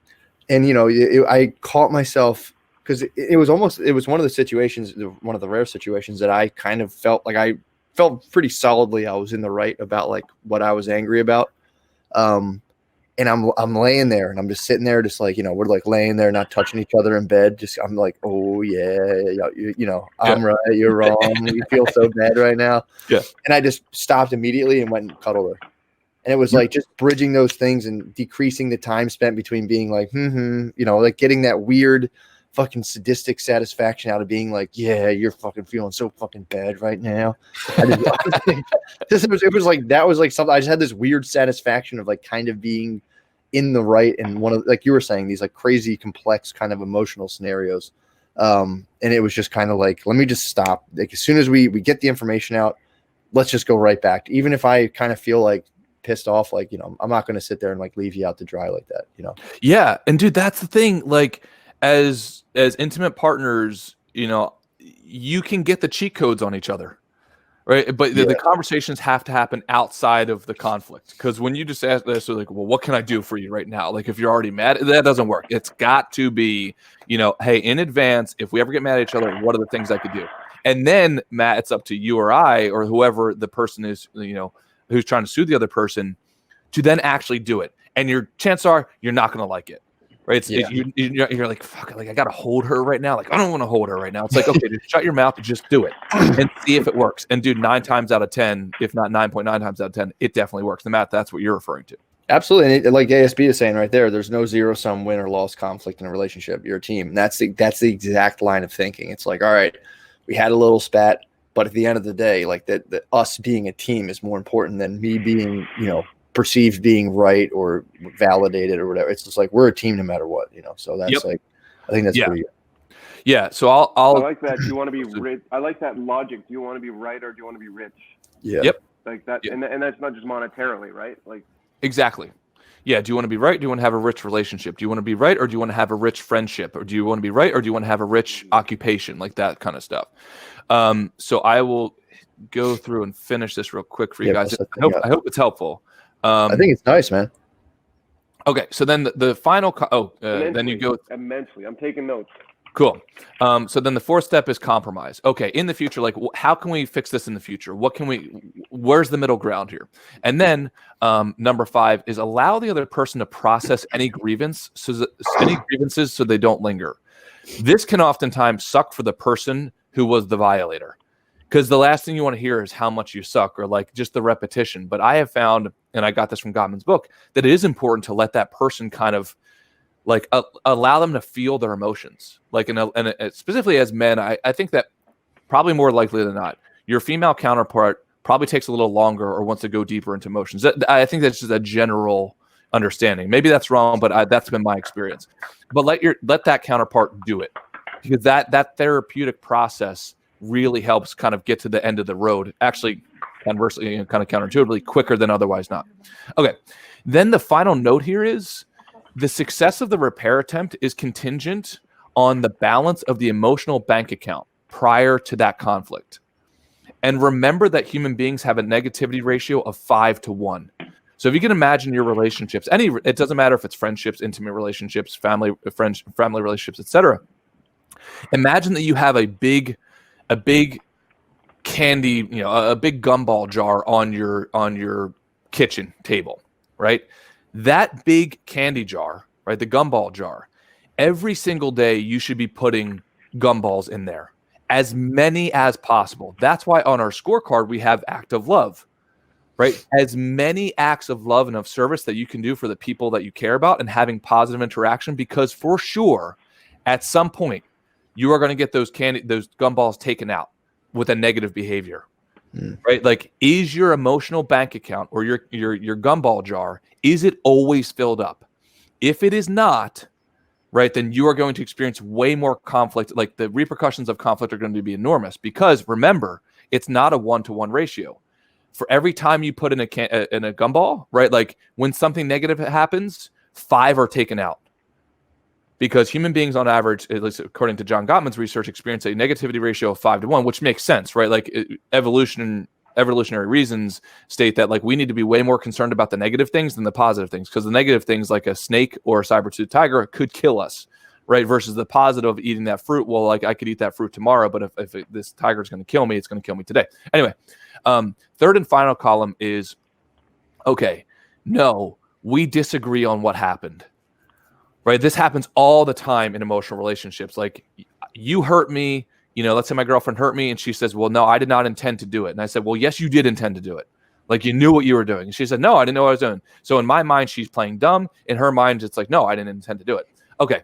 you know, I caught myself because it was one of the situations, one of the rare situations that I kind of felt like I felt pretty solidly I was in the right about like what I was angry about. And I'm laying there and I'm just sitting there, just like, you know, we're like laying there, not touching each other in bed. Just, I'm like, oh yeah, you know, I'm right, you're wrong. You feel so bad right now. Yeah. And I just stopped immediately and went and cuddled her. And it was like just bridging those things and decreasing the time spent between being like, you know, like getting that weird fucking sadistic satisfaction out of being like, yeah, you're fucking feeling so fucking bad right now. It was like, that was like something, I just had this weird satisfaction of like kind of being in the right. And one of, like you were saying, these like crazy, complex kind of emotional scenarios. And it was just kind of like, let me just stop. Like as soon as we get the information out, let's just go right back. Even if I kind of feel like pissed off, like, you know, I'm not going to sit there and like leave you out to dry like that, you know? Yeah. And dude, that's the thing. Like as intimate partners, you know, you can get the cheat codes on each other. Right. But the conversations have to happen outside of the conflict. Because when you just ask this, like, well, what can I do for you right now? Like, if you're already mad, that doesn't work. It's got to be, you know, hey, in advance, if we ever get mad at each other, what are the things I could do? And then, Matt, it's up to you or I or whoever the person is, you know, who's trying to sue the other person to then actually do it. And your chances are you're not going to like it. Right. You're like, fuck, like I got to hold her right now. Like, I don't want to hold her right now. It's like, okay, just shut your mouth and just do it and see if it works. And dude, 9 times out of 10, if not 9.9 times out of 10, it definitely works. The Matt, that's what you're referring to. Absolutely. And like ASB is saying right there, there's no zero-sum win or loss conflict in a relationship. You're a team. And that's the exact line of thinking. It's like, all right, we had a little spat, but at the end of the day, like that us being a team is more important than me being, you know, perceived being right or validated or whatever. It's just like we're a team no matter what, you know. So that's like, I think that's pretty good. Yeah. So I'll I like that. Do you want to be rich? I like that logic. Do you want to be right or do you want to be rich? Yeah. Yep. Like that, and that's not just monetarily, right? Like exactly. Yeah. Do you want to be right? Do you want to have a rich relationship? Do you want to be right or do you want to have a rich friendship? Or do you want to be right or do you want to have a rich occupation? Like that kind of stuff. So I will go through and finish this real quick for you guys. I hope it's helpful. I think it's nice, man. Okay, so then the final. Then you go immensely. I'm taking notes. Cool. So then the fourth step is compromise. Okay, in the future, like how can we fix this in the future? Where's the middle ground here? And then number 5 is allow the other person to process any grievances so they don't linger. This can oftentimes suck for the person who was the violator. Because the last thing you want to hear is how much you suck or like just the repetition. But I have found, and I got this from Gottman's book, that it is important to let that person kind of like allow them to feel their emotions. Like, and specifically as men, I think that probably more likely than not, your female counterpart probably takes a little longer or wants to go deeper into emotions. I think that's just a general understanding. Maybe that's wrong, but that's been my experience. But let that counterpart do it, because that therapeutic process really helps kind of get to the end of the road. Actually, conversely, kind of counterintuitively quicker than otherwise not. Okay. Then the final note here is the success of the repair attempt is contingent on the balance of the emotional bank account prior to that conflict. And remember that human beings have a negativity ratio of 5 to 1. So if you can imagine your relationships, it doesn't matter if it's friendships, intimate relationships, family relationships, etc. Imagine that you have a big candy, you know, a big gumball jar on your kitchen table, right? That big candy jar, right? The gumball jar. Every single day you should be putting gumballs in there, as many as possible. That's why on our scorecard we have act of love, right? As many acts of love and of service that you can do for the people that you care about and having positive interaction, because for sure at some point you are going to get those gumballs taken out with a negative behavior, right? Like, is your emotional bank account or your gumball jar, is it always filled up? If it is not, right, then you are going to experience way more conflict. Like, the repercussions of conflict are going to be enormous, because remember, it's not a 1-to-1 ratio. For every time you put in a gumball, right, like when something negative happens, 5 are taken out. because human beings on average, at least according to John Gottman's research, experience a negativity ratio of 5-1, which makes sense, right? Like evolutionary reasons state that like we need to be way more concerned about the negative things than the positive things, because the negative things like a snake or a saber-toothed tiger could kill us, right? Versus the positive of eating that fruit. Well, like I could eat that fruit tomorrow, but if this tiger is going to kill me, it's going to kill me today. Anyway, third and final column is, okay, no, we disagree on what happened, right? This happens all the time in emotional relationships. Like you hurt me, you know, let's say my girlfriend hurt me and she says, well, no, I did not intend to do it. And I said, well, yes, you did intend to do it. Like you knew what you were doing. And she said, no, I didn't know what I was doing. So in my mind, she's playing dumb. In her mind, it's like, no, I didn't intend to do it. Okay.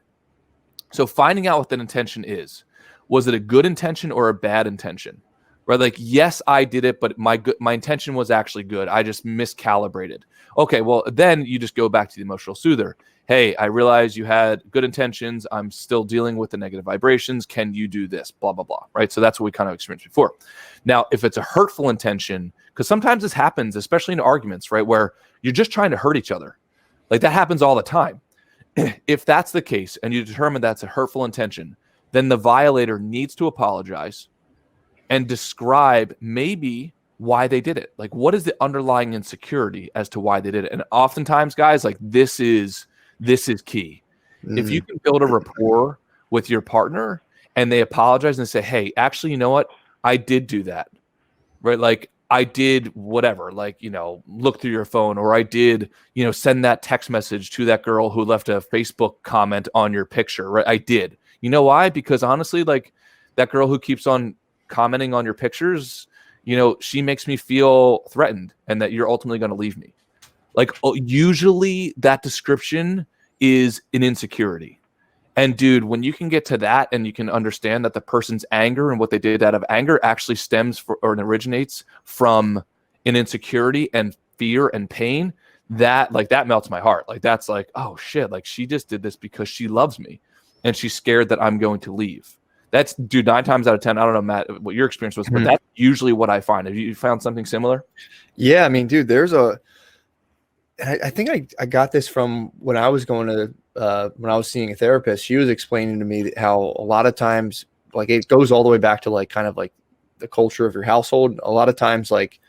So finding out what that intention is, was it a good intention or a bad intention? Right? Like, yes, I did it, but my intention was actually good. I just miscalibrated. Okay, well, then you just go back to the emotional soother. Hey, I realize you had good intentions. I'm still dealing with the negative vibrations. Can you do this? Blah, blah, blah. Right? So that's what we kind of experienced before. Now, if it's a hurtful intention, because sometimes this happens, especially in arguments, right, where you're just trying to hurt each other. Like that happens all the time. If that's the case and you determine that's a hurtful intention, then the violator needs to apologize and describe maybe why they did it. Like, what is the underlying insecurity as to why they did it? And oftentimes, guys, like this is key. If you can build a rapport with your partner and they apologize and say, hey, actually, you know what? I did do that, right? Like I did whatever, like, you know, look through your phone, or I did, you know, send that text message to that girl who left a Facebook comment on your picture, right? I did. You know why? Because honestly, like that girl who keeps on commenting on your pictures, you know, she makes me feel threatened and that you're ultimately going to leave me. Like usually that description is an insecurity. And dude, when you can get to that and you can understand that the person's anger and what they did out of anger actually stems or originates from an insecurity and fear and pain, that melts my heart. Like that's like, oh shit, like she just did this because she loves me and she's scared that I'm going to leave. That's, dude, 9 times out of 10, I don't know, Matt, what your experience was, but that's usually what I find. Have you found something similar? Yeah, I mean, dude, I think I got this from when I was going to when I was seeing a therapist. She was explaining to me how a lot of times, like it goes all the way back to like kind of like the culture of your household. A lot of times, like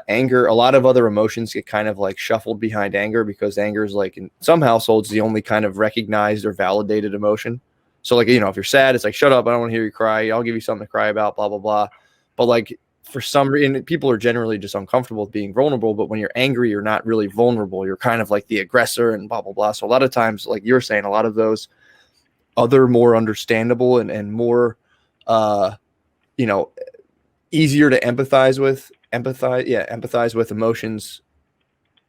anger, a lot of other emotions get kind of like shuffled behind anger, because anger is like in some households the only kind of recognized or validated emotion. So like, you know, if you're sad, it's like, shut up, I don't want to hear you cry. I'll give you something to cry about, blah, blah, blah. But like for some reason, people are generally just uncomfortable with being vulnerable. But when you're angry, you're not really vulnerable. You're kind of like the aggressor and blah, blah, blah. So a lot of times, like you're saying, a lot of those other more understandable and more, you know, easier to empathize with emotions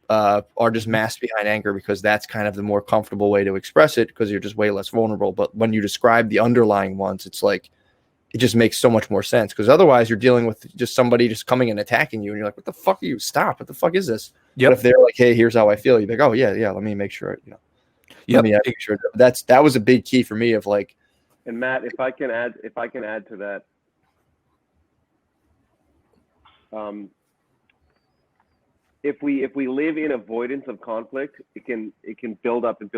are just masked behind anger, because that's kind of the more comfortable way to express it, because you're just way less vulnerable. But when you describe the underlying ones, it's like, it just makes so much more sense, because otherwise you're dealing with just somebody just coming and attacking you and you're like, what the fuck are you? Stop. What the fuck is this? Yep. But if they're like, hey, here's how I feel, you're like, oh yeah, let me make sure, you know, let me make sure. That was a big key for me of like. And Matt, if I can add to that, if we live in avoidance of conflict, it can build up to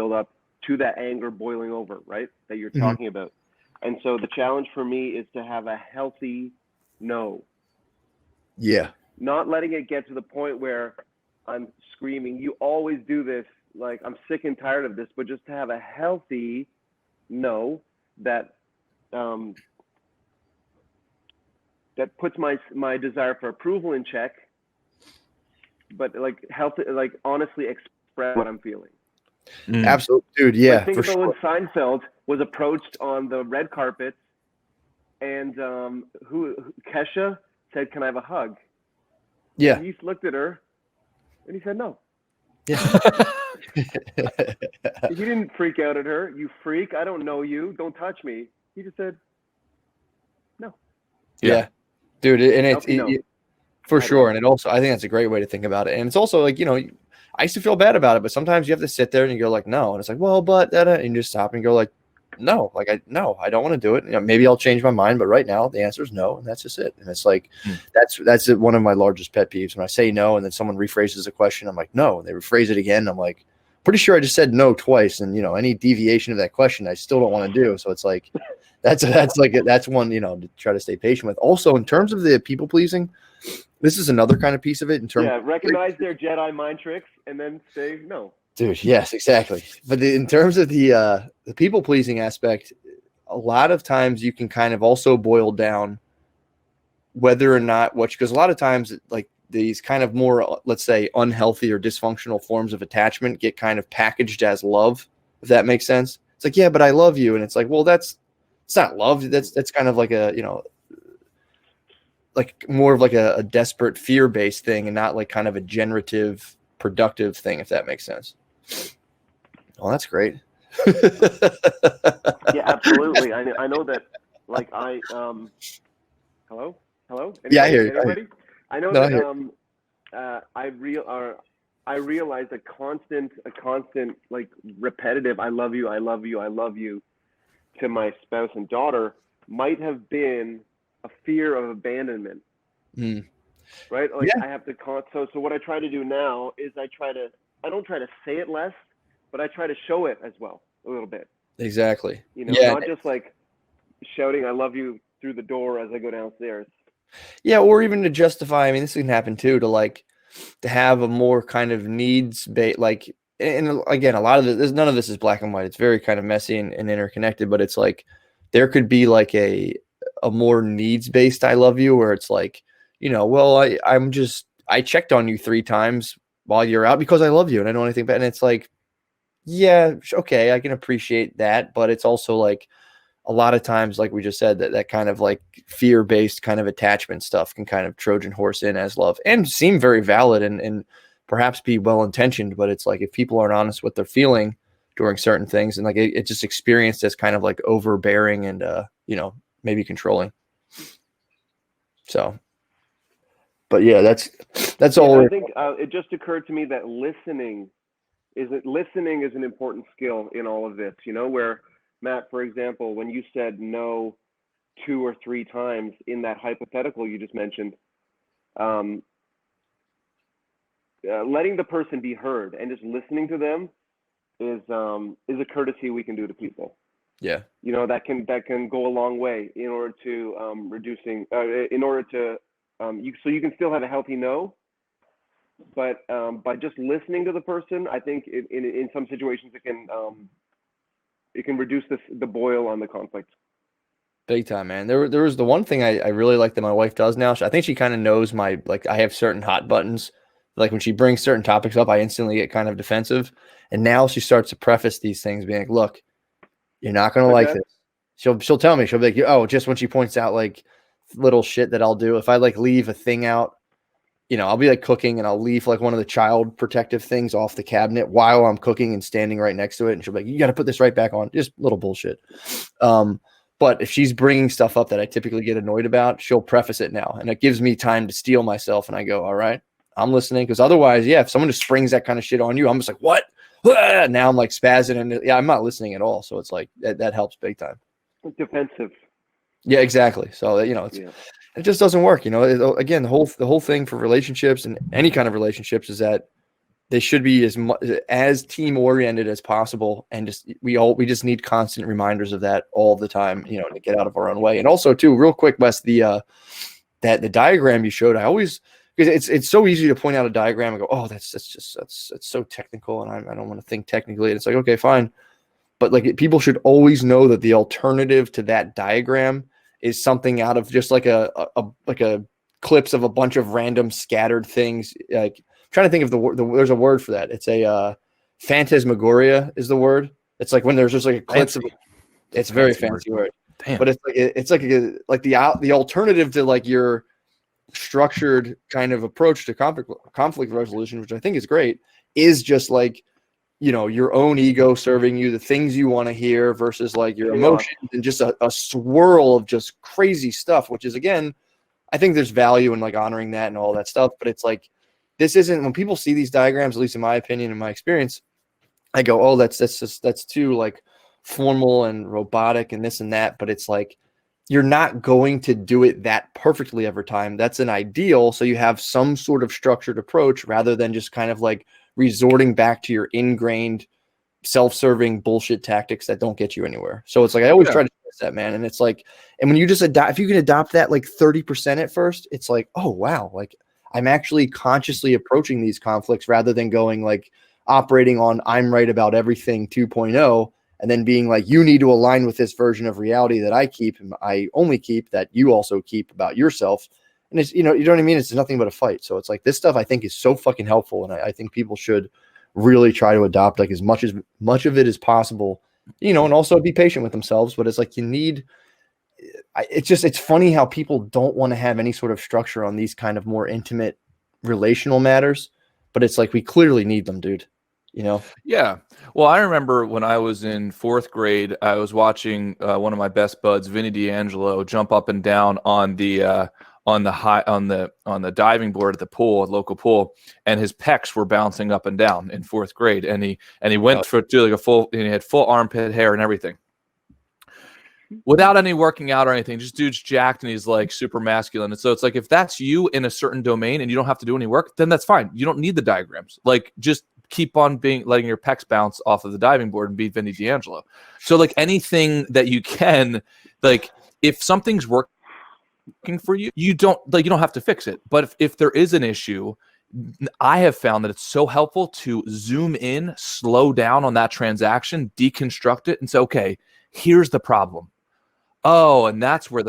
that anger boiling over, right? That you're talking about. And so the challenge for me is to have a healthy no. Yeah. Not letting it get to the point where I'm screaming, you always do this, like I'm sick and tired of this, but just to have a healthy no that that puts my desire for approval in check, but like healthy, like honestly express what I'm feeling. Absolutely, dude. Yeah, think about when Seinfeld was approached on the red carpet, and Kesha said, "Can I have a hug?" Yeah. And he looked at her, and he said, "No." Yeah. He didn't freak out at her. You freak! I don't know you. Don't touch me. He just said, "No." Yeah. Dude, and it's for sure. And it also, I think that's a great way to think about it. And it's also like, you know, I used to feel bad about it, but sometimes you have to sit there and you go like, no. And it's like, well, but that, and you just stop and go like, no, like I don't want to do it. You know, maybe I'll change my mind, but right now the answer is no. And that's just it. And it's like, that's one of my largest pet peeves when I say no. And then someone rephrases a question. I'm like, no. And they rephrase it again. I'm like, pretty sure I just said no twice. And, any deviation of that question, I still don't want to do. So it's like, that's one, to try to stay patient with. Also, in terms of the people pleasing, this is another kind of piece of it in terms of recognize their Jedi mind tricks and then say no. Dude, yes, exactly. But in terms of the people pleasing aspect, a lot of times you can kind of also boil down whether or not because a lot of times like these kind of more, let's say, unhealthy or dysfunctional forms of attachment get kind of packaged as love, if that makes sense. It's like, yeah, but I love you. And it's like, well, it's not love. That's kind of like like more of like a desperate fear-based thing and not like kind of a generative, productive thing, if that makes sense. Well, that's great. Yeah, absolutely. I know that, like, hello? Anybody, yeah, I hear you. anybody? I know that I realized a constant, like, repetitive, I love you, I love you, I love you to my spouse and daughter might have been a fear of abandonment. Right? Like, yeah. I have to, so what I try to do now is I don't try to say it less, but I try to show it as well a little bit. Exactly. Not just like shouting, I love you through the door as I go downstairs. Yeah. Or even to justify, this can happen too, to have a more kind of needs-based, like, and again, a lot of this, none of this is black and white. It's very kind of messy and interconnected, but it's like, there could be like a more needs-based, I love you, where it's like, well, I checked on you 3 times while you're out because I love you and I don't know anything about it. And it's like, yeah, okay, I can appreciate that. But it's also like a lot of times, like we just said, that kind of like fear-based kind of attachment stuff can kind of Trojan horse in as love and seem very valid and perhaps be well-intentioned. But it's like, if people aren't honest with their feeling during certain things, and like it's just experienced as kind of like overbearing and, maybe controlling. So, but yeah, that's all. I think it just occurred to me that listening is an important skill in all of this, where, Matt, for example, when you said no 2 or 3 times in that hypothetical you just mentioned, letting the person be heard and just listening to them is a courtesy we can do to people. Yeah. That can go a long way in order to reducing, so you can still have a healthy no, but by just listening to the person, I think in some situations it can reduce the boil on the conflict. Big time, man. There was the one thing I really like that my wife does now. I think she kind of knows I have certain hot buttons. Like when she brings certain topics up, I instantly get kind of defensive. And now she starts to preface these things being like, look, you're not going to like this. She'll tell me, she'll be like, oh, just when she points out like little shit that I'll do. If I like leave a thing out, I'll be like cooking and I'll leave like one of the child protective things off the cabinet while I'm cooking and standing right next to it. And she'll be like, you got to put this right back on. Just little bullshit. But if she's bringing stuff up that I typically get annoyed about, she'll preface it now. And it gives me time to steel myself. And I go, all right, I'm listening. Because otherwise, if someone just springs that kind of shit on you, I'm just like, what? Now I'm like spazzing. And I'm not listening at all. So it's like, that helps big time. Defensive. Yeah, exactly. So, it just doesn't work. Again, the whole thing for relationships and any kind of relationships is that they should be as team oriented as possible. And we just need constant reminders of that all the time, to get out of our own way. And also too, real quick, Wes, the diagram you showed, because it's so easy to point out a diagram and go, oh, that's so technical. And I don't want to think technically. And it's like, okay, fine. But like people should always know that the alternative to that diagram is something out of just like a clips of a bunch of random scattered things. Like I'm trying to think of the word. There's a word for that. It's a phantasmagoria is the word. It's like when there's just like a clips of. It's a very fancy word. Damn. But it's like the alternative to like your structured kind of approach to conflict resolution, which I think is great, is just like, your own ego serving you the things you want to hear versus like your emotions and just a swirl of just crazy stuff, which is, again, I think there's value in like honoring that and all that stuff. But it's like, this isn't, when people see these diagrams, at least in my opinion and my experience, I go, oh, that's too like formal and robotic and this and that. But it's like, you're not going to do it that perfectly every time. That's an ideal. So you have some sort of structured approach rather than just kind of like resorting back to your ingrained self-serving bullshit tactics that don't get you anywhere. So it's like I always try to stress that, man. And it's like, and when you just adopt, if you can adopt that like 30% at first, it's like, oh wow, like I'm actually consciously approaching these conflicts rather than going like operating on I'm right about everything 2.0 and then being like, you need to align with this version of reality that I keep and I only keep that you also keep about yourself. And it's, you know what I mean? It's nothing but a fight. So it's like this stuff I think is so fucking helpful. And I think people should really try to adopt like as much of it as possible, you know, and also be patient with themselves. But it's like you need, it's funny how people don't want to have any sort of structure on these kind of more intimate relational matters, but it's like we clearly need them, dude. You know? Yeah. Well, I remember when I was in 4th grade, I was watching one of my best buds, Vinny D'Angelo, jump up and down on the diving board at the pool, local pool, and his pecs were bouncing up and down in 4th grade, and he went through like a full, and he had full armpit hair and everything, without any working out or anything. Just dude's jacked and he's like super masculine. And so it's like if that's you in a certain domain and you don't have to do any work, then that's fine. You don't need the diagrams. Like just keep on letting your pecs bounce off of the diving board and be Vinny D'Angelo. So like anything that you can, like if something's working for you, you don't have to fix it. But if there is an issue, I have found that it's so helpful to zoom in, slow down on that transaction, deconstruct it, and say, okay, here's the problem. Oh, and that's where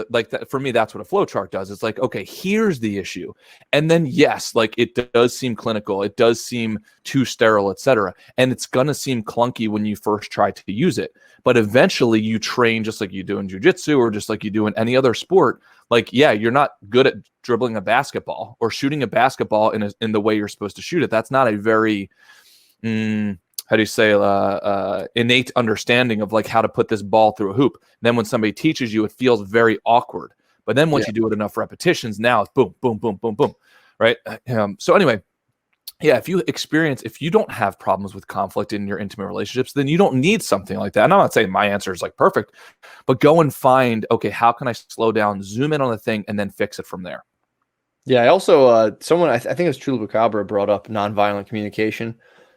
for me, that's what a flow chart does. It's like, okay, here's the issue. And then yes, like it does seem clinical. It does seem too sterile, etc. And it's going to seem clunky when you first try to use it. But eventually you train just like you do in jiu-jitsu or just like you do in any other sport. Like, yeah, you're not good at dribbling a basketball or shooting a basketball in the way you're supposed to shoot it. That's not a very, how do you say, innate understanding of like how to put this ball through a hoop. Then when somebody teaches you, it feels very awkward. But then once you do it enough repetitions, now it's boom, boom, boom, boom, boom, right? So anyway, yeah, if you don't have problems with conflict in your intimate relationships, then you don't need something like that. And I'm not saying my answer is like perfect, but go and find, okay, how can I slow down, zoom in on the thing, and then fix it from there. Yeah, I also, someone, I think it was Chula Bacabra brought up nonviolent communication,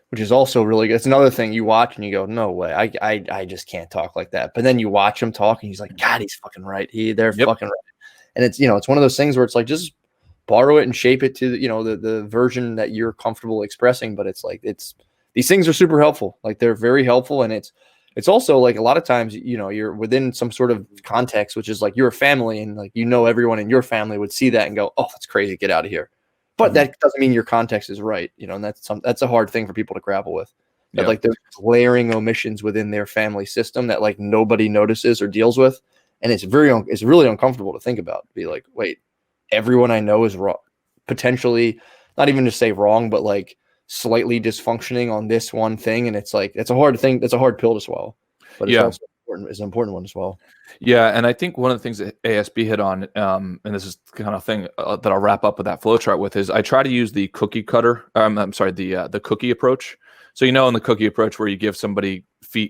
which is also really good. It's another thing you watch and you go, no way, I just can't talk like that. But then you watch him talk and he's like, God, he's fucking right. They're fucking right. And it's, it's one of those things where it's like, just borrow it and shape it to, the version that you're comfortable expressing. But it's like, these things are super helpful. Like they're very helpful. And it's also like a lot of times, you're within some sort of context, which is like you're a family and like, everyone in your family would see that and go, oh, that's crazy. Get out of here. But that doesn't mean your context is right, and that's a hard thing for people to grapple with. That like there's glaring omissions within their family system that like nobody notices or deals with, and it's really uncomfortable to think about. Be like, wait, everyone I know is wrong, potentially not even to say wrong, but like slightly dysfunctioning on this one thing, and it's like it's a hard thing. That's a hard pill to swallow, but it's also important. It's an important one as well. Yeah, and I think one of the things that ASB hit on, and this is the kind of thing that I'll wrap up with that flowchart with, is I try to use the cookie cutter. I'm sorry, the cookie approach. So in the cookie approach where you give somebody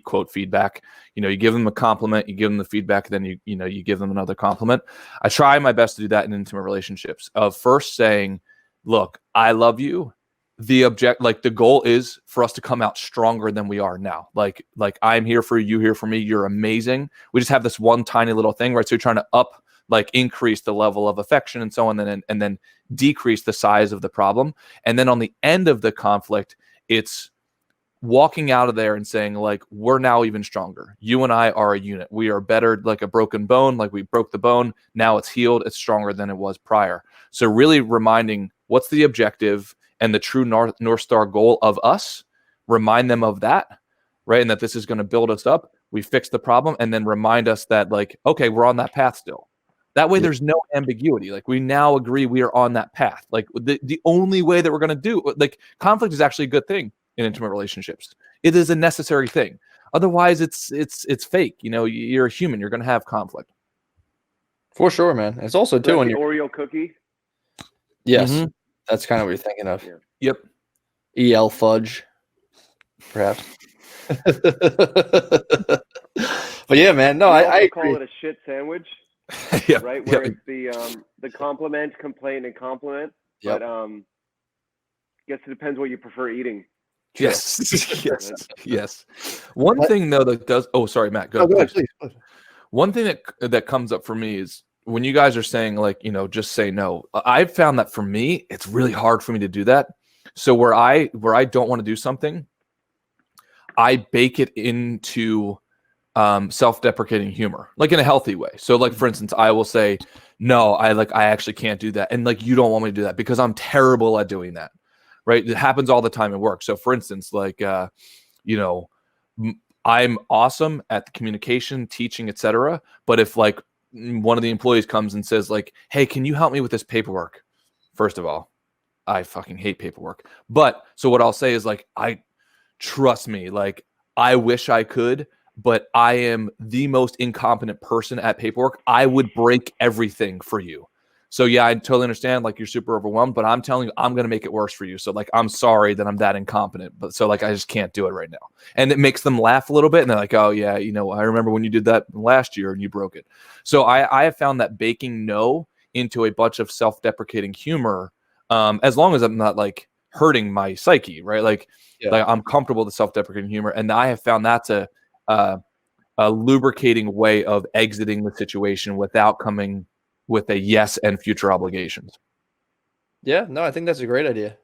quote feedback, you give them a compliment, you give them the feedback, then you give them another compliment. I try my best to do that in intimate relationships. Of first saying, "Look, I love you." The goal is for us to come out stronger than we are now. Like I'm here for you, here for me. You're amazing. We just have this one tiny little thing, right? So you're trying to increase the level of affection and so on, and then decrease the size of the problem. And then on the end of the conflict, it's walking out of there and saying like, we're now even stronger. You and I are a unit. We are better, like a broken bone. Like we broke the bone. Now it's healed. It's stronger than it was prior. So really reminding what's the objective and the true North Star goal of us, remind them of that, right? And that this is going to build us up. We fix the problem and then remind us that like, okay, we're on that path still. That way there's no ambiguity. Like we now agree we are on that path. Like the only way that we're going to do, like conflict is actually a good thing in intimate relationships. It is a necessary thing. Otherwise it's fake. You're a human. You're going to have conflict. For sure, man. It's also too like when the you're Oreo cookie. Yes. Mm-hmm. That's kind of what you're thinking of. Yeah. Yep. EL fudge, perhaps. But yeah, man. No, I call agree. it a shit sandwich. Yeah. Right, where it's the compliment, complaint, and compliment. Yep. But guess it depends what you prefer eating. Yes. Yes. One thing though that does. Oh, sorry, Matt. Go ahead, please. One thing that comes up for me is when you guys are saying like, just say no. I've found that for me, it's really hard for me to do that. So where I don't want to do something, I bake it into self-deprecating humor, like in a healthy way. So like, for instance, I will say, no, I actually can't do that. And like, you don't want me to do that because I'm terrible at doing that. Right. It happens all the time at work. So for instance, like, I'm awesome at the communication, teaching, etc. But if like one of the employees comes and says like, hey, can you help me with this paperwork? First of all, I fucking hate paperwork. But so what I'll say is like, trust me, like I wish I could, but I am the most incompetent person at paperwork. I would break everything for you. So yeah, I totally understand like you're super overwhelmed, but I'm telling you, I'm going to make it worse for you. So like, I'm sorry that I'm that incompetent, but so like, I just can't do it right now. And it makes them laugh a little bit. And they're like, oh yeah, I remember when you did that last year and you broke it. So I have found that baking no into a bunch of self-deprecating humor, as long as I'm not like hurting my psyche, right? Like I'm comfortable with the self-deprecating humor. And I have found that's a lubricating way of exiting the situation without coming with a yes and future obligations. Yeah, no, I think that's a great idea.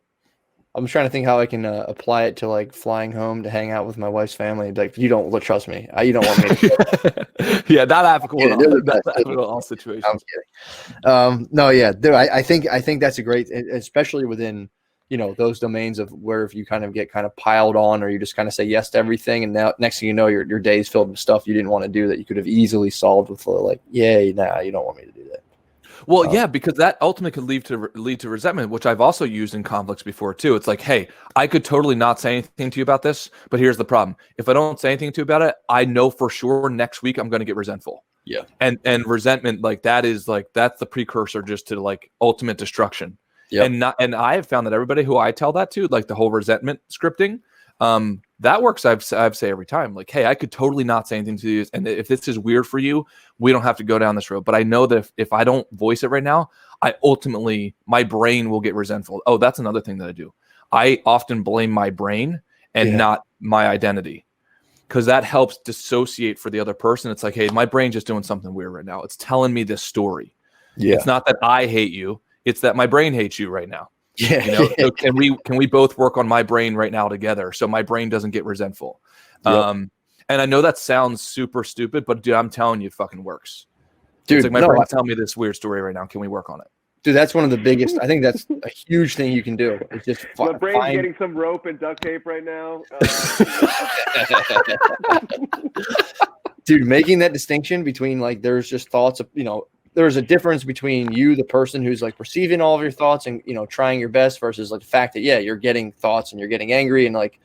I'm trying to think how I can apply it to like flying home to hang out with my wife's family. Like, you don't trust me. You don't want me to. Yeah, not applicable in all situations. I'm kidding. No, yeah, dude, I think that's a great, especially within those domains of where if you kind of get kind of piled on, or you just kind of say yes to everything, and now next thing you know, your day is filled with stuff you didn't want to do that you could have easily solved with like, you don't want me to do that. Well, yeah, because that ultimately could lead to resentment, which I've also used in conflicts before too. It's like, hey, I could totally not say anything to you about this, but here's the problem. If I don't say anything to you about it, I know for sure next week I'm going to get resentful. Yeah. And resentment, like that's the precursor just to like ultimate destruction. Yep. And I have found that everybody who I tell that to, like the whole resentment scripting, that works. I've say every time, like, hey, I could totally not say anything to you, and if this is weird for you, we don't have to go down this road. But I know that if I don't voice it right now, my brain will get resentful. Oh, that's another thing that I do. I often blame my brain and not my identity, because that helps dissociate for the other person. It's like, hey, my brain's just doing something weird right now. It's telling me this story. Yeah. It's not that I hate you. It's that my brain hates you right now. Yeah. So can we both work on my brain right now together so my brain doesn't get resentful? Yep. And I know that sounds super stupid, but dude, I'm telling you, it fucking works. Dude, it's like my brain's telling me this weird story right now. Can we work on it? Dude, that's one of the biggest. I think that's a huge thing you can do. It's just my brain's getting some rope and duct tape right now. Dude, making that distinction between like there's just thoughts of there's a difference between you, the person who's like perceiving all of your thoughts and, trying your best, versus like the fact that, you're getting thoughts and you're getting angry and like,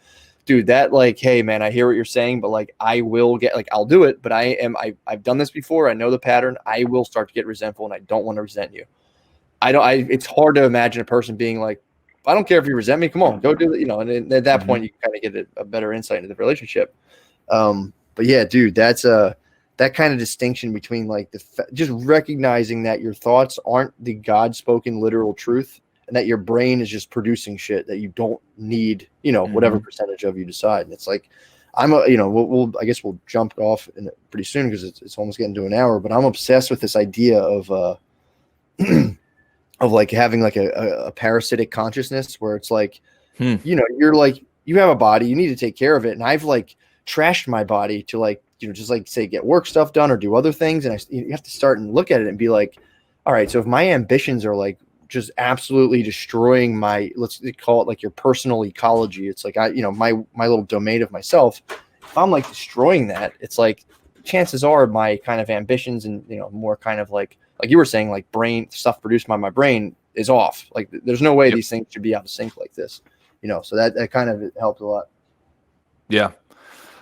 dude, that like, hey man, I hear what you're saying, but like, I will get like, I'll do it, but I've done this before. I know the pattern. I will start to get resentful and I don't want to resent you. It's hard to imagine a person being like, I don't care if you resent me. Come on, go do it. And at that point you kind of get a better insight into the relationship. But yeah, dude, that's that kind of distinction between like just recognizing that your thoughts aren't the God spoken literal truth, and that your brain is just producing shit that you don't need, whatever percentage of you decide. And it's like, I guess we'll jump off pretty soon because it's almost getting to an hour, but I'm obsessed with this idea of, of like having like a parasitic consciousness where it's like, you're like, you have a body, you need to take care of it. And I've like trashed my body to like, just like say get work stuff done or do other things. And you have to start and look at it and be like, all right, so if my ambitions are like just absolutely destroying my, let's call it like your personal ecology. It's like, my little domain of myself, if I'm like destroying that, it's like chances are my kind of ambitions and, more kind of like you were saying, like brain stuff produced by my brain is off. Like there's no way these things should be out of sync like this, so that kind of helped a lot. Yeah.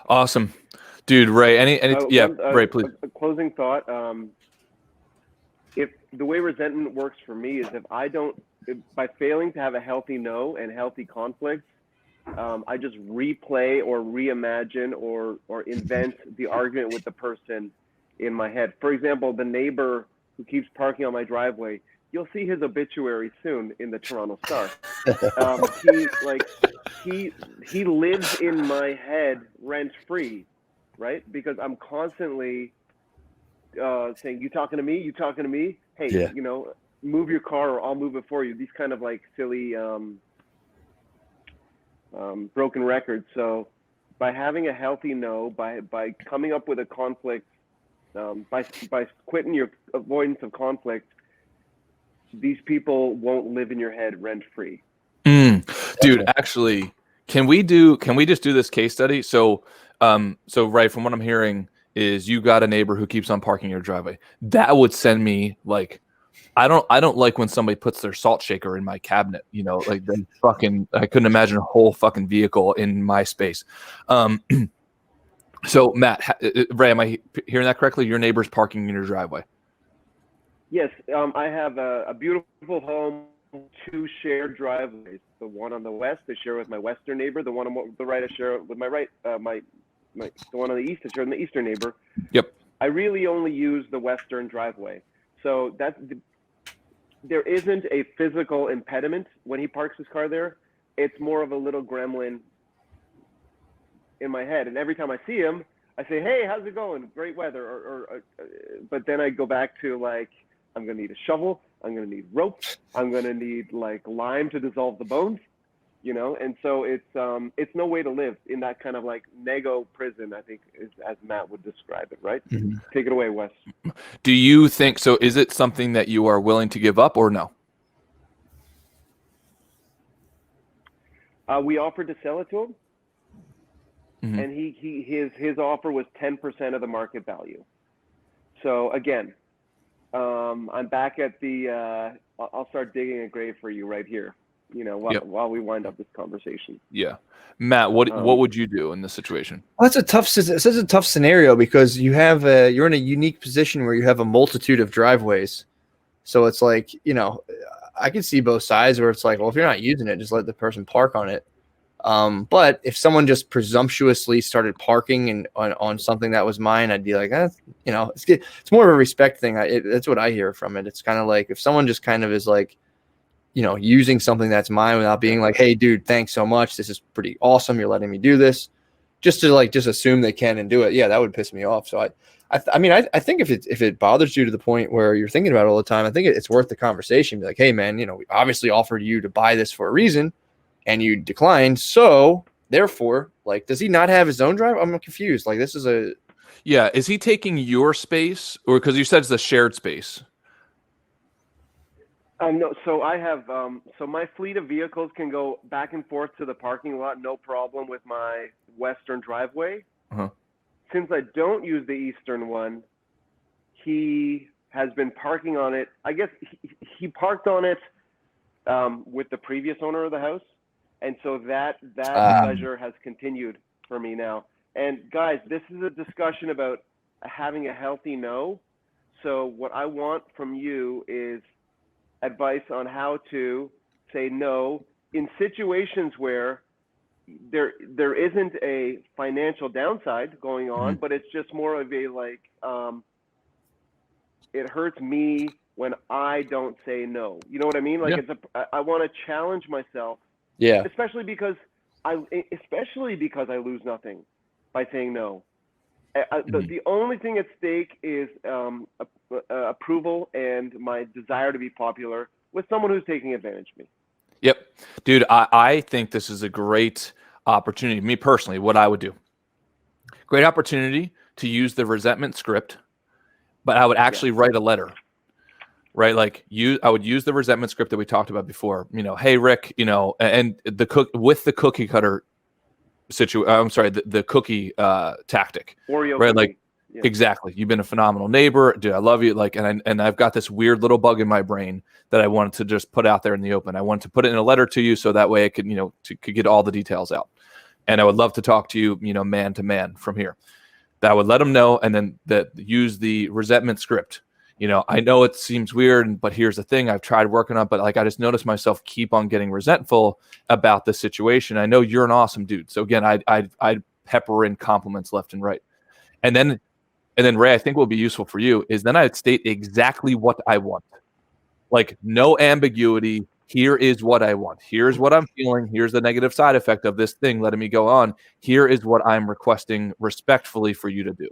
Awesome. Dude, Ray, Ray, please. A closing thought. If the way resentment works for me is by failing to have a healthy no and healthy conflict, I just replay or reimagine or invent the argument with the person in my head. For example, the neighbor who keeps parking on my driveway, you'll see his obituary soon in the Toronto Star. he lives in my head rent free, right? Because I'm constantly saying, "You talking to me? You talking to me? Hey, Yeah. you know, move your car or I'll move it for you." These kind of like silly broken records. So by having a healthy no, by coming up with a conflict, by quitting your avoidance of conflict, these people won't live in your head rent free. Dude, actually, can we just do this case study? So right, from what I'm hearing is you got a neighbor who keeps on parking your driveway. That would send me like, I don't like when somebody puts their salt shaker in my cabinet, you know, like they I couldn't imagine a whole fucking vehicle in my space. So Matt, Ray, am I hearing that correctly? Your neighbor's parking in your driveway. Yes, I have a beautiful home, 2 shared driveways. The one on the west I share with my western neighbor. The one on the right I share with my right, the one on the east I share with my eastern neighbor. Yep. I really only use the western driveway. So there isn't a physical impediment when he parks his car there. It's more of a little gremlin in my head. And every time I see him, I say, "Hey, how's it going? Great weather." But then I go back to like, I'm going to need a shovel. I'm going to need rope. I'm going to need like lime to dissolve the bones, you know? And so it's no way to live in that kind of like nego prison, I think, is as Matt would describe it, right? Mm-hmm. Take it away, Wes. Do you think so? Is it something that you are willing to give up or no? We offered to sell it to him. Mm-hmm. And his offer was 10% of the market value. So again, I'm back at the, I'll start digging a grave for you right here, you know, while we wind up this conversation. Yeah. Matt, what would you do in this situation? Well, this is a tough scenario because you're in a unique position where you have a multitude of driveways. So it's like, you know, I can see both sides where it's like, well, if you're not using it, just let the person park on it. But if someone just presumptuously started parking on something that was mine, I'd be like, you know, it's more of a respect thing. That's what I hear from it. It's kind of like if someone just kind of is like, you know, using something that's mine without being like, "Hey, dude, thanks so much. This is pretty awesome. You're letting me do this." Just to like, just assume they can and do it. Yeah, that would piss me off. So I mean, I think if it bothers you to the point where you're thinking about it all the time, I think it's worth the conversation. Be like, "Hey, man, you know, we obviously offered you to buy this for a reason, and you declined. So therefore, like, does he not have his own drive? I'm confused. Like, this is a Yeah. Is he taking your space, or because you said it's a shared space? No, so I have so my fleet of vehicles can go back and forth to the parking lot, no problem with my western driveway. Uh-huh. Since I don't use the eastern one, he has been parking on it. I guess he parked on it with the previous owner of the house, and so that pleasure has continued for me now. And guys, this is a discussion about having a healthy no. So what I want from you is advice on how to say no in situations where there isn't a financial downside going on, but it's just more of a like, it hurts me when I don't say no. You know what I mean? Like I want to challenge myself. Yeah. Especially because I lose nothing by saying no. The only thing at stake is approval and my desire to be popular with someone who's taking advantage of me. Yep. Dude, I think this is a great opportunity. Me personally, what I would do. Great opportunity to use the resentment script, but I would actually write a letter. Right? Like I would use the resentment script that we talked about before. You know, "Hey Rick, you know," and the cookie cutter the cookie tactic. Oreo right? cookie. Like exactly. You've been a phenomenal neighbor. Dude, I love you. Like, and I've got this weird little bug in my brain that I wanted to just put out there in the open. I wanted to put it in a letter to you so that way I could, you know, could get all the details out. And I would love to talk to you, you know, man to man from here. That would let them know, and then use the resentment script. You know, I know it seems weird, but here's the thing I've tried working on, but like I just noticed myself keep on getting resentful about this situation. I know you're an awesome dude. So again, I'd pepper in compliments left and right. And then Ray, I think will be useful for you is then I'd state exactly what I want. Like no ambiguity, here is what I want. Here's what I'm feeling. Here's the negative side effect of this thing letting me go on. Here is what I'm requesting respectfully for you to do.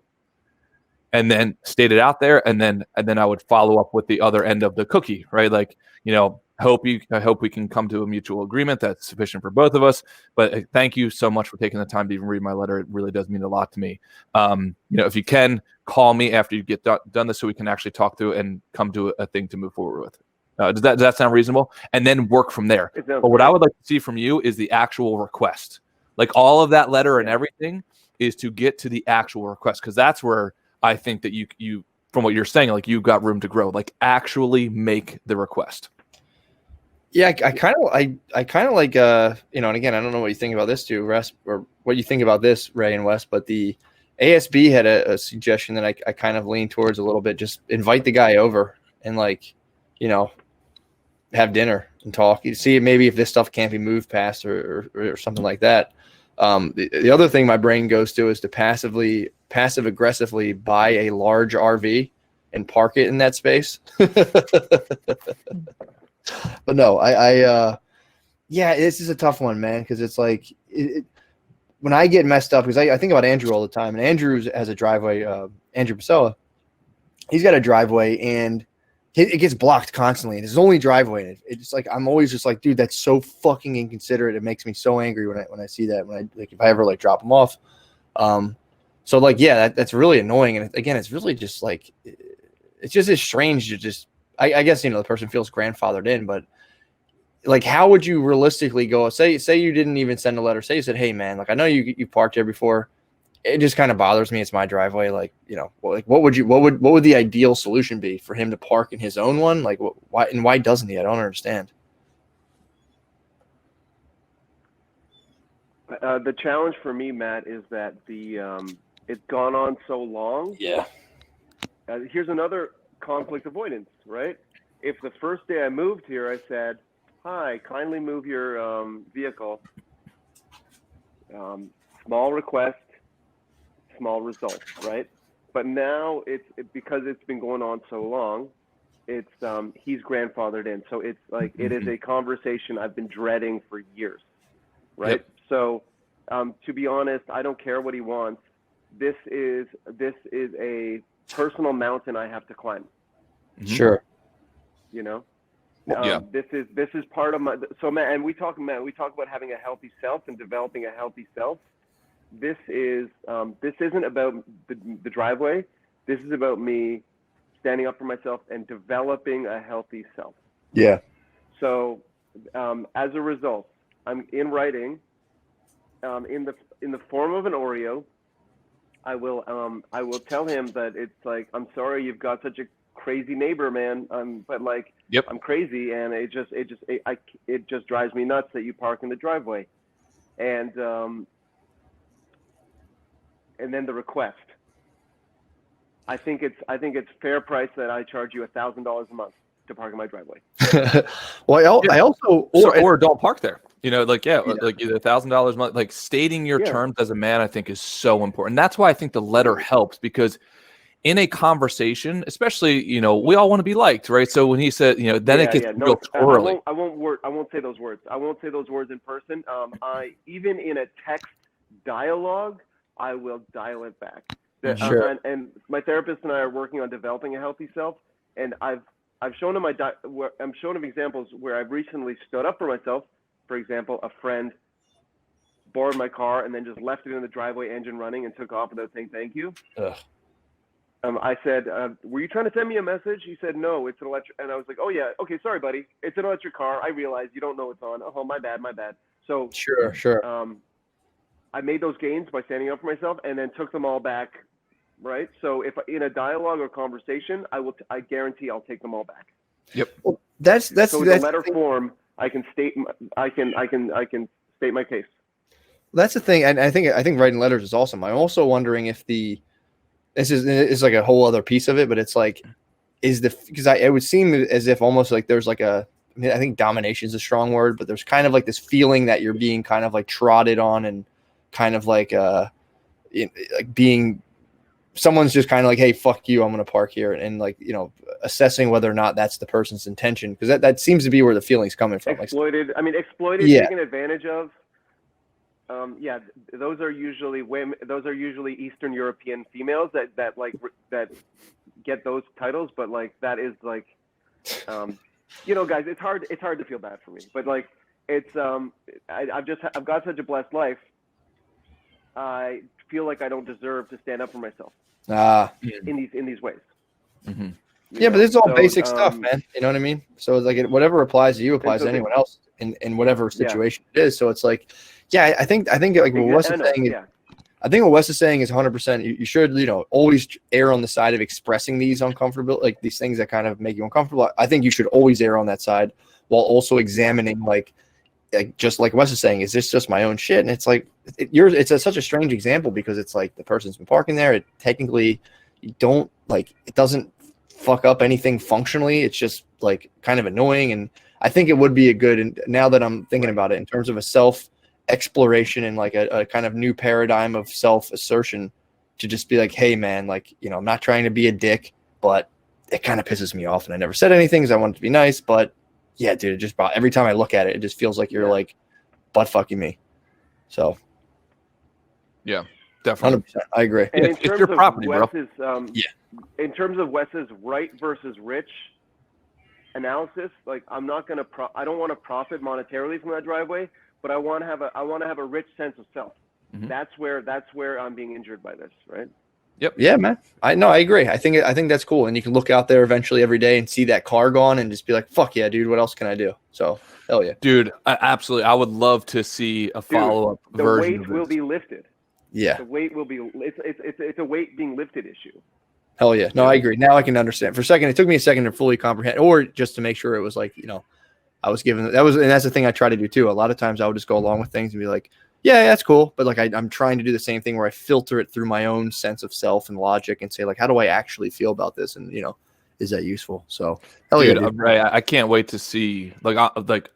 And then state it out there, and then I would follow up with the other end of the cookie, right? Like, I hope we can come to a mutual agreement that's sufficient for both of us. But thank you so much for taking the time to even read my letter. It really does mean a lot to me. If you can, call me after you get done this so we can actually talk through and come to a thing to move forward with. Does that sound reasonable? And then work from there. But what I would like to see from you is the actual request. Like all of that letter and everything is to get to the actual request, because that's where I think that you from what you're saying, like you've got room to grow. Like actually make the request. Yeah, I kind of like and again, I don't know what you think about this too, Russ, or what you think about this, Ray and Wes, but the ASB had a suggestion that I kind of lean towards a little bit. Just invite the guy over and have dinner and talk. You see maybe if this stuff can't be moved past or something like that. The other thing my brain goes to is to passive aggressively buy a large RV and park it in that space. But no, this is a tough one, man. Cause it's like, when I get messed up, because I think about Andrew all the time, and Andrew has a driveway, Andrew Pasella, he's got a driveway and it gets blocked constantly. It's his only driveway. And it's like, I'm always just like, dude, that's so fucking inconsiderate. It makes me so angry when I see that, if I ever drop him off. So that's really annoying. And again, it's really just like, it's just strange to just, I guess, the person feels grandfathered in, but how would you realistically go, say you didn't even send a letter, say you said, hey man, I know you parked here before. It just kind of bothers me. It's my driveway. What would the ideal solution be for him to park in his own one? Why doesn't he? I don't understand. The challenge for me, Matt, is that it's gone on so long. Yeah. Here's another conflict avoidance, right? If the first day I moved here, I said, hi, kindly move your vehicle. Small request, small result, right? But now because it's been going on so long, it's he's grandfathered in. So it's like, it is a conversation I've been dreading for years, right? Yep. So to be honest, I don't care what he wants. This is a personal mountain I have to climb. Sure. This is part of my, so Matt, and we talk about having a healthy self and developing a healthy self. This isn't about the driveway. This is about me standing up for myself and developing a healthy self. Yeah. So as a result, I'm in writing, in the form of an Oreo. I will tell him that it's like, I'm sorry you've got such a crazy neighbor, man. But I'm crazy, and it just drives me nuts that you park in the driveway. And then the request. I think it's fair price that I charge you $1,000 a month to park in my driveway. Well, I also or don't park there. Either $1,000 a month. Stating your terms as a man, I think, is so important. That's why I think the letter helps, because in a conversation, especially, we all want to be liked, right? So when he said, then it gets real twirly. I won't say those words. I won't say those words in person. Even in a text dialogue, I will dial it back. Sure. And my therapist and I are working on developing a healthy self, and I've shown him I'm showing him examples where I've recently stood up for myself. For example, a friend borrowed my car and then just left it in the driveway, engine running, and took off without saying thank you. Ugh. I said, were you trying to send me a message? He said, no, it's an electric. And I was like, oh yeah, okay, sorry, buddy. It's an electric car. I realize you don't know it's on. Oh, my bad. So sure. I made those gains by standing up for myself, and then took them all back. Right. So if in a dialogue or conversation, I guarantee I'll take them all back. Yep. Well, that's so in the letter form, I can state my case. That's the thing, and I think writing letters is awesome. I'm also wondering if this is like a whole other piece of it, but it's like, because it would seem as if almost like there's like I think domination is a strong word, but there's kind of like this feeling that you're being kind of like trotted on and kind of like being someone's just kind of like, hey, fuck you, I'm going to park here, and like, you know, assessing whether or not that's the person's intention, because that seems to be where the feeling's coming from. Exploited, Yeah. taken advantage of. Yeah, those are usually women. Those are usually Eastern European females that get those titles. But like, that is like, you know, guys, it's hard to feel bad for me. But like, it's I've got such a blessed life. I feel like I don't deserve to stand up for myself in these ways. Mm-hmm. Yeah, but this is all basic stuff, man. You know what I mean? So it's like whatever applies to you applies to anyone else in whatever situation it is. So it's like, yeah, I think like what Wes is saying. I think what Wes is saying is 100%. You should, you know, always err on the side of expressing these uncomfortable, like these things that kind of make you uncomfortable. I think you should always err on that side while also examining, like just like Wes is saying, is this just my own shit? And it's like it's such a strange example, because it's like the person's been parking there. It technically, you don't like, it doesn't fuck up anything functionally. It's just like kind of annoying. And I think it would be a good, and now that I'm thinking about it in terms of a self exploration and like a kind of new paradigm of self assertion, to just be like, hey man, like, you know, I'm not trying to be a dick, but it kind of pisses me off, and I never said anything because I wanted to be nice. But yeah, dude, it just every time I look at it, it just feels like you're like butt fucking me. So yeah, definitely, 100%, I agree. And it's your property, bro. In terms of Wes's right versus rich analysis, like, I'm not gonna I don't want to profit monetarily from that driveway, but I want to have a rich sense of self. Mm-hmm. That's where I'm being injured by this, right? Yep. Yeah, man. I agree. I think that's cool. And you can look out there eventually every day and see that car gone and just be like, fuck yeah, dude, what else can I do? So hell yeah. Dude, absolutely. I would love to see a follow-up version. The weight will be lifted. Yeah. The weight will be, it's a weight being lifted issue. Hell yeah. No, I agree. Now I can understand. For a second, it took me a second to fully comprehend, or just to make sure it was like, you know, I was given and that's the thing I try to do too. A lot of times I would just go along with things and be like, yeah, that's cool. But like, I'm trying to do the same thing where I filter it through my own sense of self and logic and say, like, how do I actually feel about this? And, you know, is that useful? So hell dude, yeah, dude. Right. I can't wait to see, like,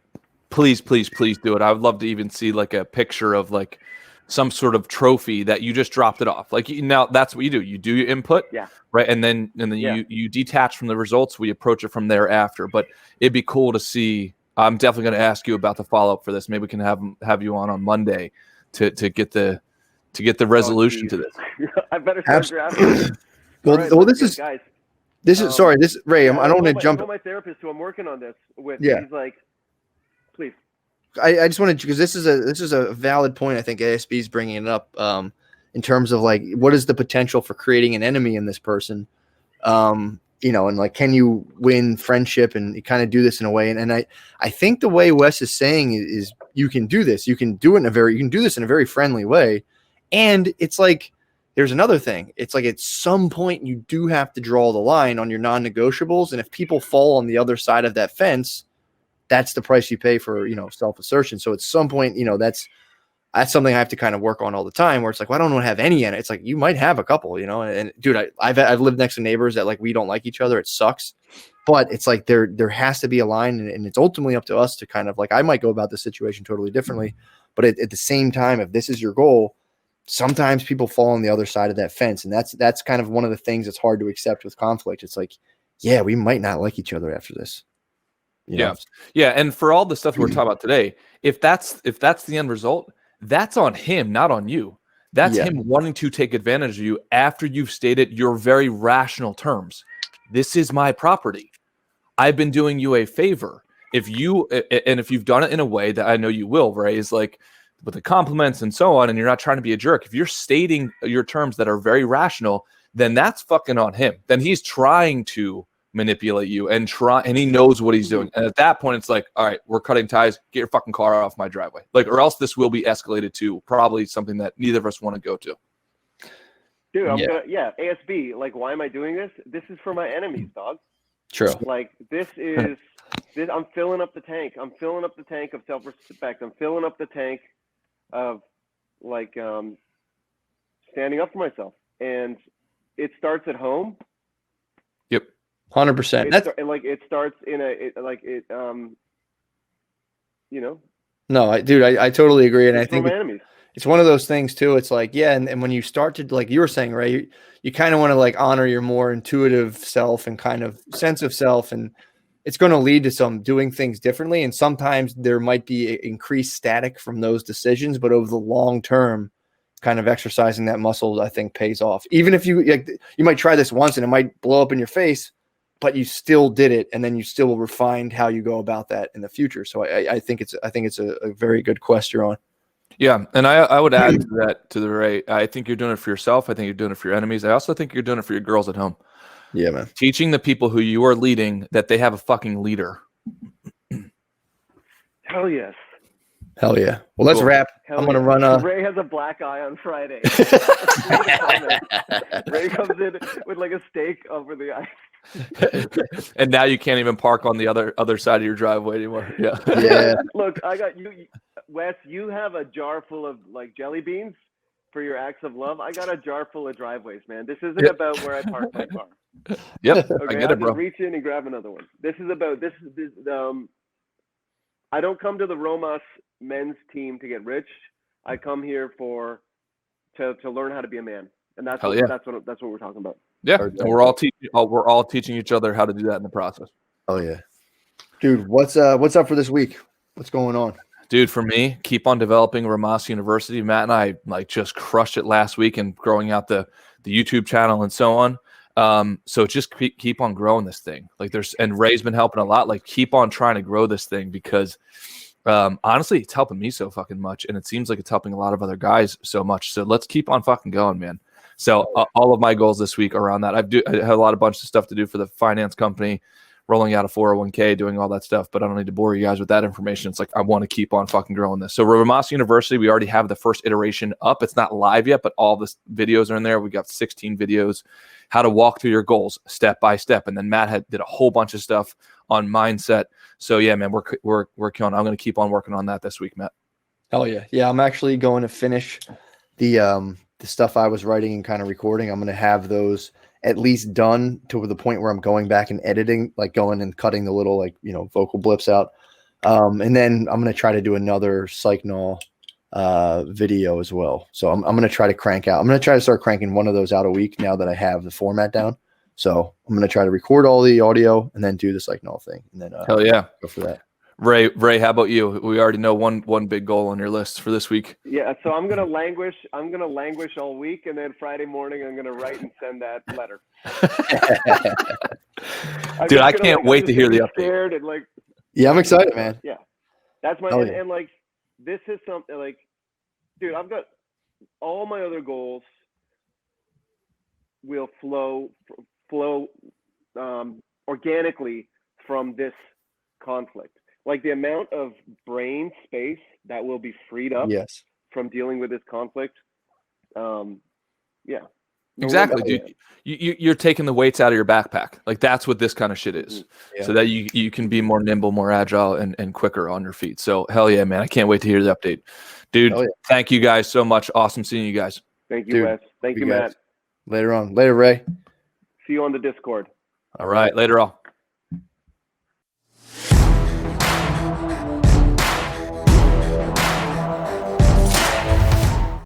please do it. I would love to even see like a picture of like some sort of trophy that you just dropped it off. Like, now that's what you do. You do your input. Yeah. Right. And then you detach from the results. We approach it from there after. But it'd be cool to see. I'm definitely going to ask you about the follow-up for this. Maybe we can have you on Monday to get the resolution to this. I better start drafting. Well, this is guys. This is sorry. This Ray. I don't want to jump. My therapist, who I'm working on this with, Yeah. he's like, please. I just wanted to, because this is a valid point. I think ASB is bringing it up in terms of like, what is the potential for creating an enemy in this person? You know, and like, can you win friendship and you kind of do this in a way? And I think the way Wes is saying is you can do this. You can do this in a very friendly way. And it's like, there's another thing. It's like at some point you do have to draw the line on your non-negotiables. And if people fall on the other side of that fence, that's the price you pay for, you know, self-assertion. So at some point, you know, that's something I have to kind of work on all the time, where it's like, well, I don't want to have any in it. It's like, you might have a couple, you know, and dude, I've lived next to neighbors that like, we don't like each other. It sucks, but it's like, there has to be a line, and it's ultimately up to us to kind of like, I might go about the situation totally differently, but at the same time, if this is your goal, sometimes people fall on the other side of that fence. And that's kind of one of the things that's hard to accept with conflict. It's like, yeah, we might not like each other after this. You know? Yeah. And for all the stuff we're talking about today, if that's the end result, that's on him, not on you. That's him wanting to take advantage of you after you've stated your very rational terms. This is my property. I've been doing you a favor. If you've done it in a way that I know you will, right, is like with the compliments and so on, and you're not trying to be a jerk. If you're stating your terms that are very rational, then that's fucking on him. Then he's trying to manipulate you and he knows what he's doing. And at that point, it's like, all right, we're cutting ties. Get your fucking car off my driveway. Like, or else this will be escalated to probably something that neither of us want to go to. Dude, ASB, like, why am I doing this? This is for my enemies, dog. True. Like, this, I'm filling up the tank. I'm filling up the tank of self-respect. I'm filling up the tank of, like, standing up for myself. And it starts at home. Yep. 100%. It starts in you know. No, I totally agree, and I think my enemies. it's one of those things too. It's like, yeah. And when you start to, like you were saying, right, you kind of want to like honor your more intuitive self and kind of sense of self. And it's going to lead to some doing things differently. And sometimes there might be increased static from those decisions, but over the long term, kind of exercising that muscle, I think pays off. Even if you, like, you might try this once and it might blow up in your face, but you still did it. And then you still refined how you go about that in the future. So I think it's a very good quest you're on. Yeah, and I would add to that, to the Ray. I think you're doing it for yourself. I think you're doing it for your enemies. I also think you're doing it for your girls at home. Yeah, man. Teaching the people who you are leading that they have a fucking leader. Hell yes. Hell yeah. Well, let's wrap. Hell I'm going to yeah. run Ray has a black eye on Friday. Ray comes in with like a steak over the eye. And now you can't even park on the other side of your driveway anymore. Yeah. Yeah. Look, I got you, Wes. You have a jar full of like jelly beans for your acts of love. I got a jar full of driveways, man. This isn't about where I park my car. Yep. Okay, I get it, bro. Just reach in and grab another one. This is about this. I don't come to the Rhomas men's team to get rich. I come here to learn how to be a man, and that's what we're talking about. Yeah, and we're all teaching each other how to do that in the process. Oh yeah, dude. What's up for this week? What's going on? Dude, for me, keep on developing Rhomas University. Matt and I like just crushed it last week and growing out the YouTube channel and so on. So just keep on growing this thing. Like and Ray's been helping a lot. Like keep on trying to grow this thing because honestly, it's helping me so fucking much, and it seems like it's helping a lot of other guys so much. So let's keep on fucking going, man. So all of my goals this week around that. I have a bunch of stuff to do for the finance company, rolling out a 401k, doing all that stuff, but I don't need to bore you guys with that information. It's like, I want to keep on fucking growing this. So Rhomas University, we already have the first iteration up. It's not live yet, but all the videos are in there. We got 16 videos, how to walk through your goals step by step. And then Matt did a whole bunch of stuff on mindset. So yeah, man, we're working on, I'm going to keep on working on that this week, Matt. Hell yeah. Yeah. I'm actually going to finish the stuff I was writing and kind of recording. I'm going to have those at least done to the point where I'm going back and editing, like going and cutting the little, like, vocal blips out. And then I'm going to try to do another Psychnol video as well. So I'm going to try to start cranking one of those out a week now that I have the format down. So I'm going to try to record all the audio and then do the Psychnol thing. And then hell yeah, go for that. Ray, how about you? We already know one big goal on your list for this week. Yeah, so I'm gonna languish all week, and then Friday morning I'm gonna write and send that letter. Dude, I can't wait to hear the update. And yeah, I'm excited, man. Yeah, that's my and like this is something like, dude, I've got all my other goals will flow organically from this conflict. Like the amount of brain space that will be freed up from dealing with this conflict. Yeah. Exactly, dude. You're taking the weights out of your backpack. Like that's what this kind of shit is. Yeah. So that you can be more nimble, more agile, and quicker on your feet. So hell yeah, man. I can't wait to hear the update. Dude, thank you guys so much. Awesome seeing you guys. Thank you, Wes. Thank you, Matt. Later on. Later, Ray. See you on the Discord. All right. Later on.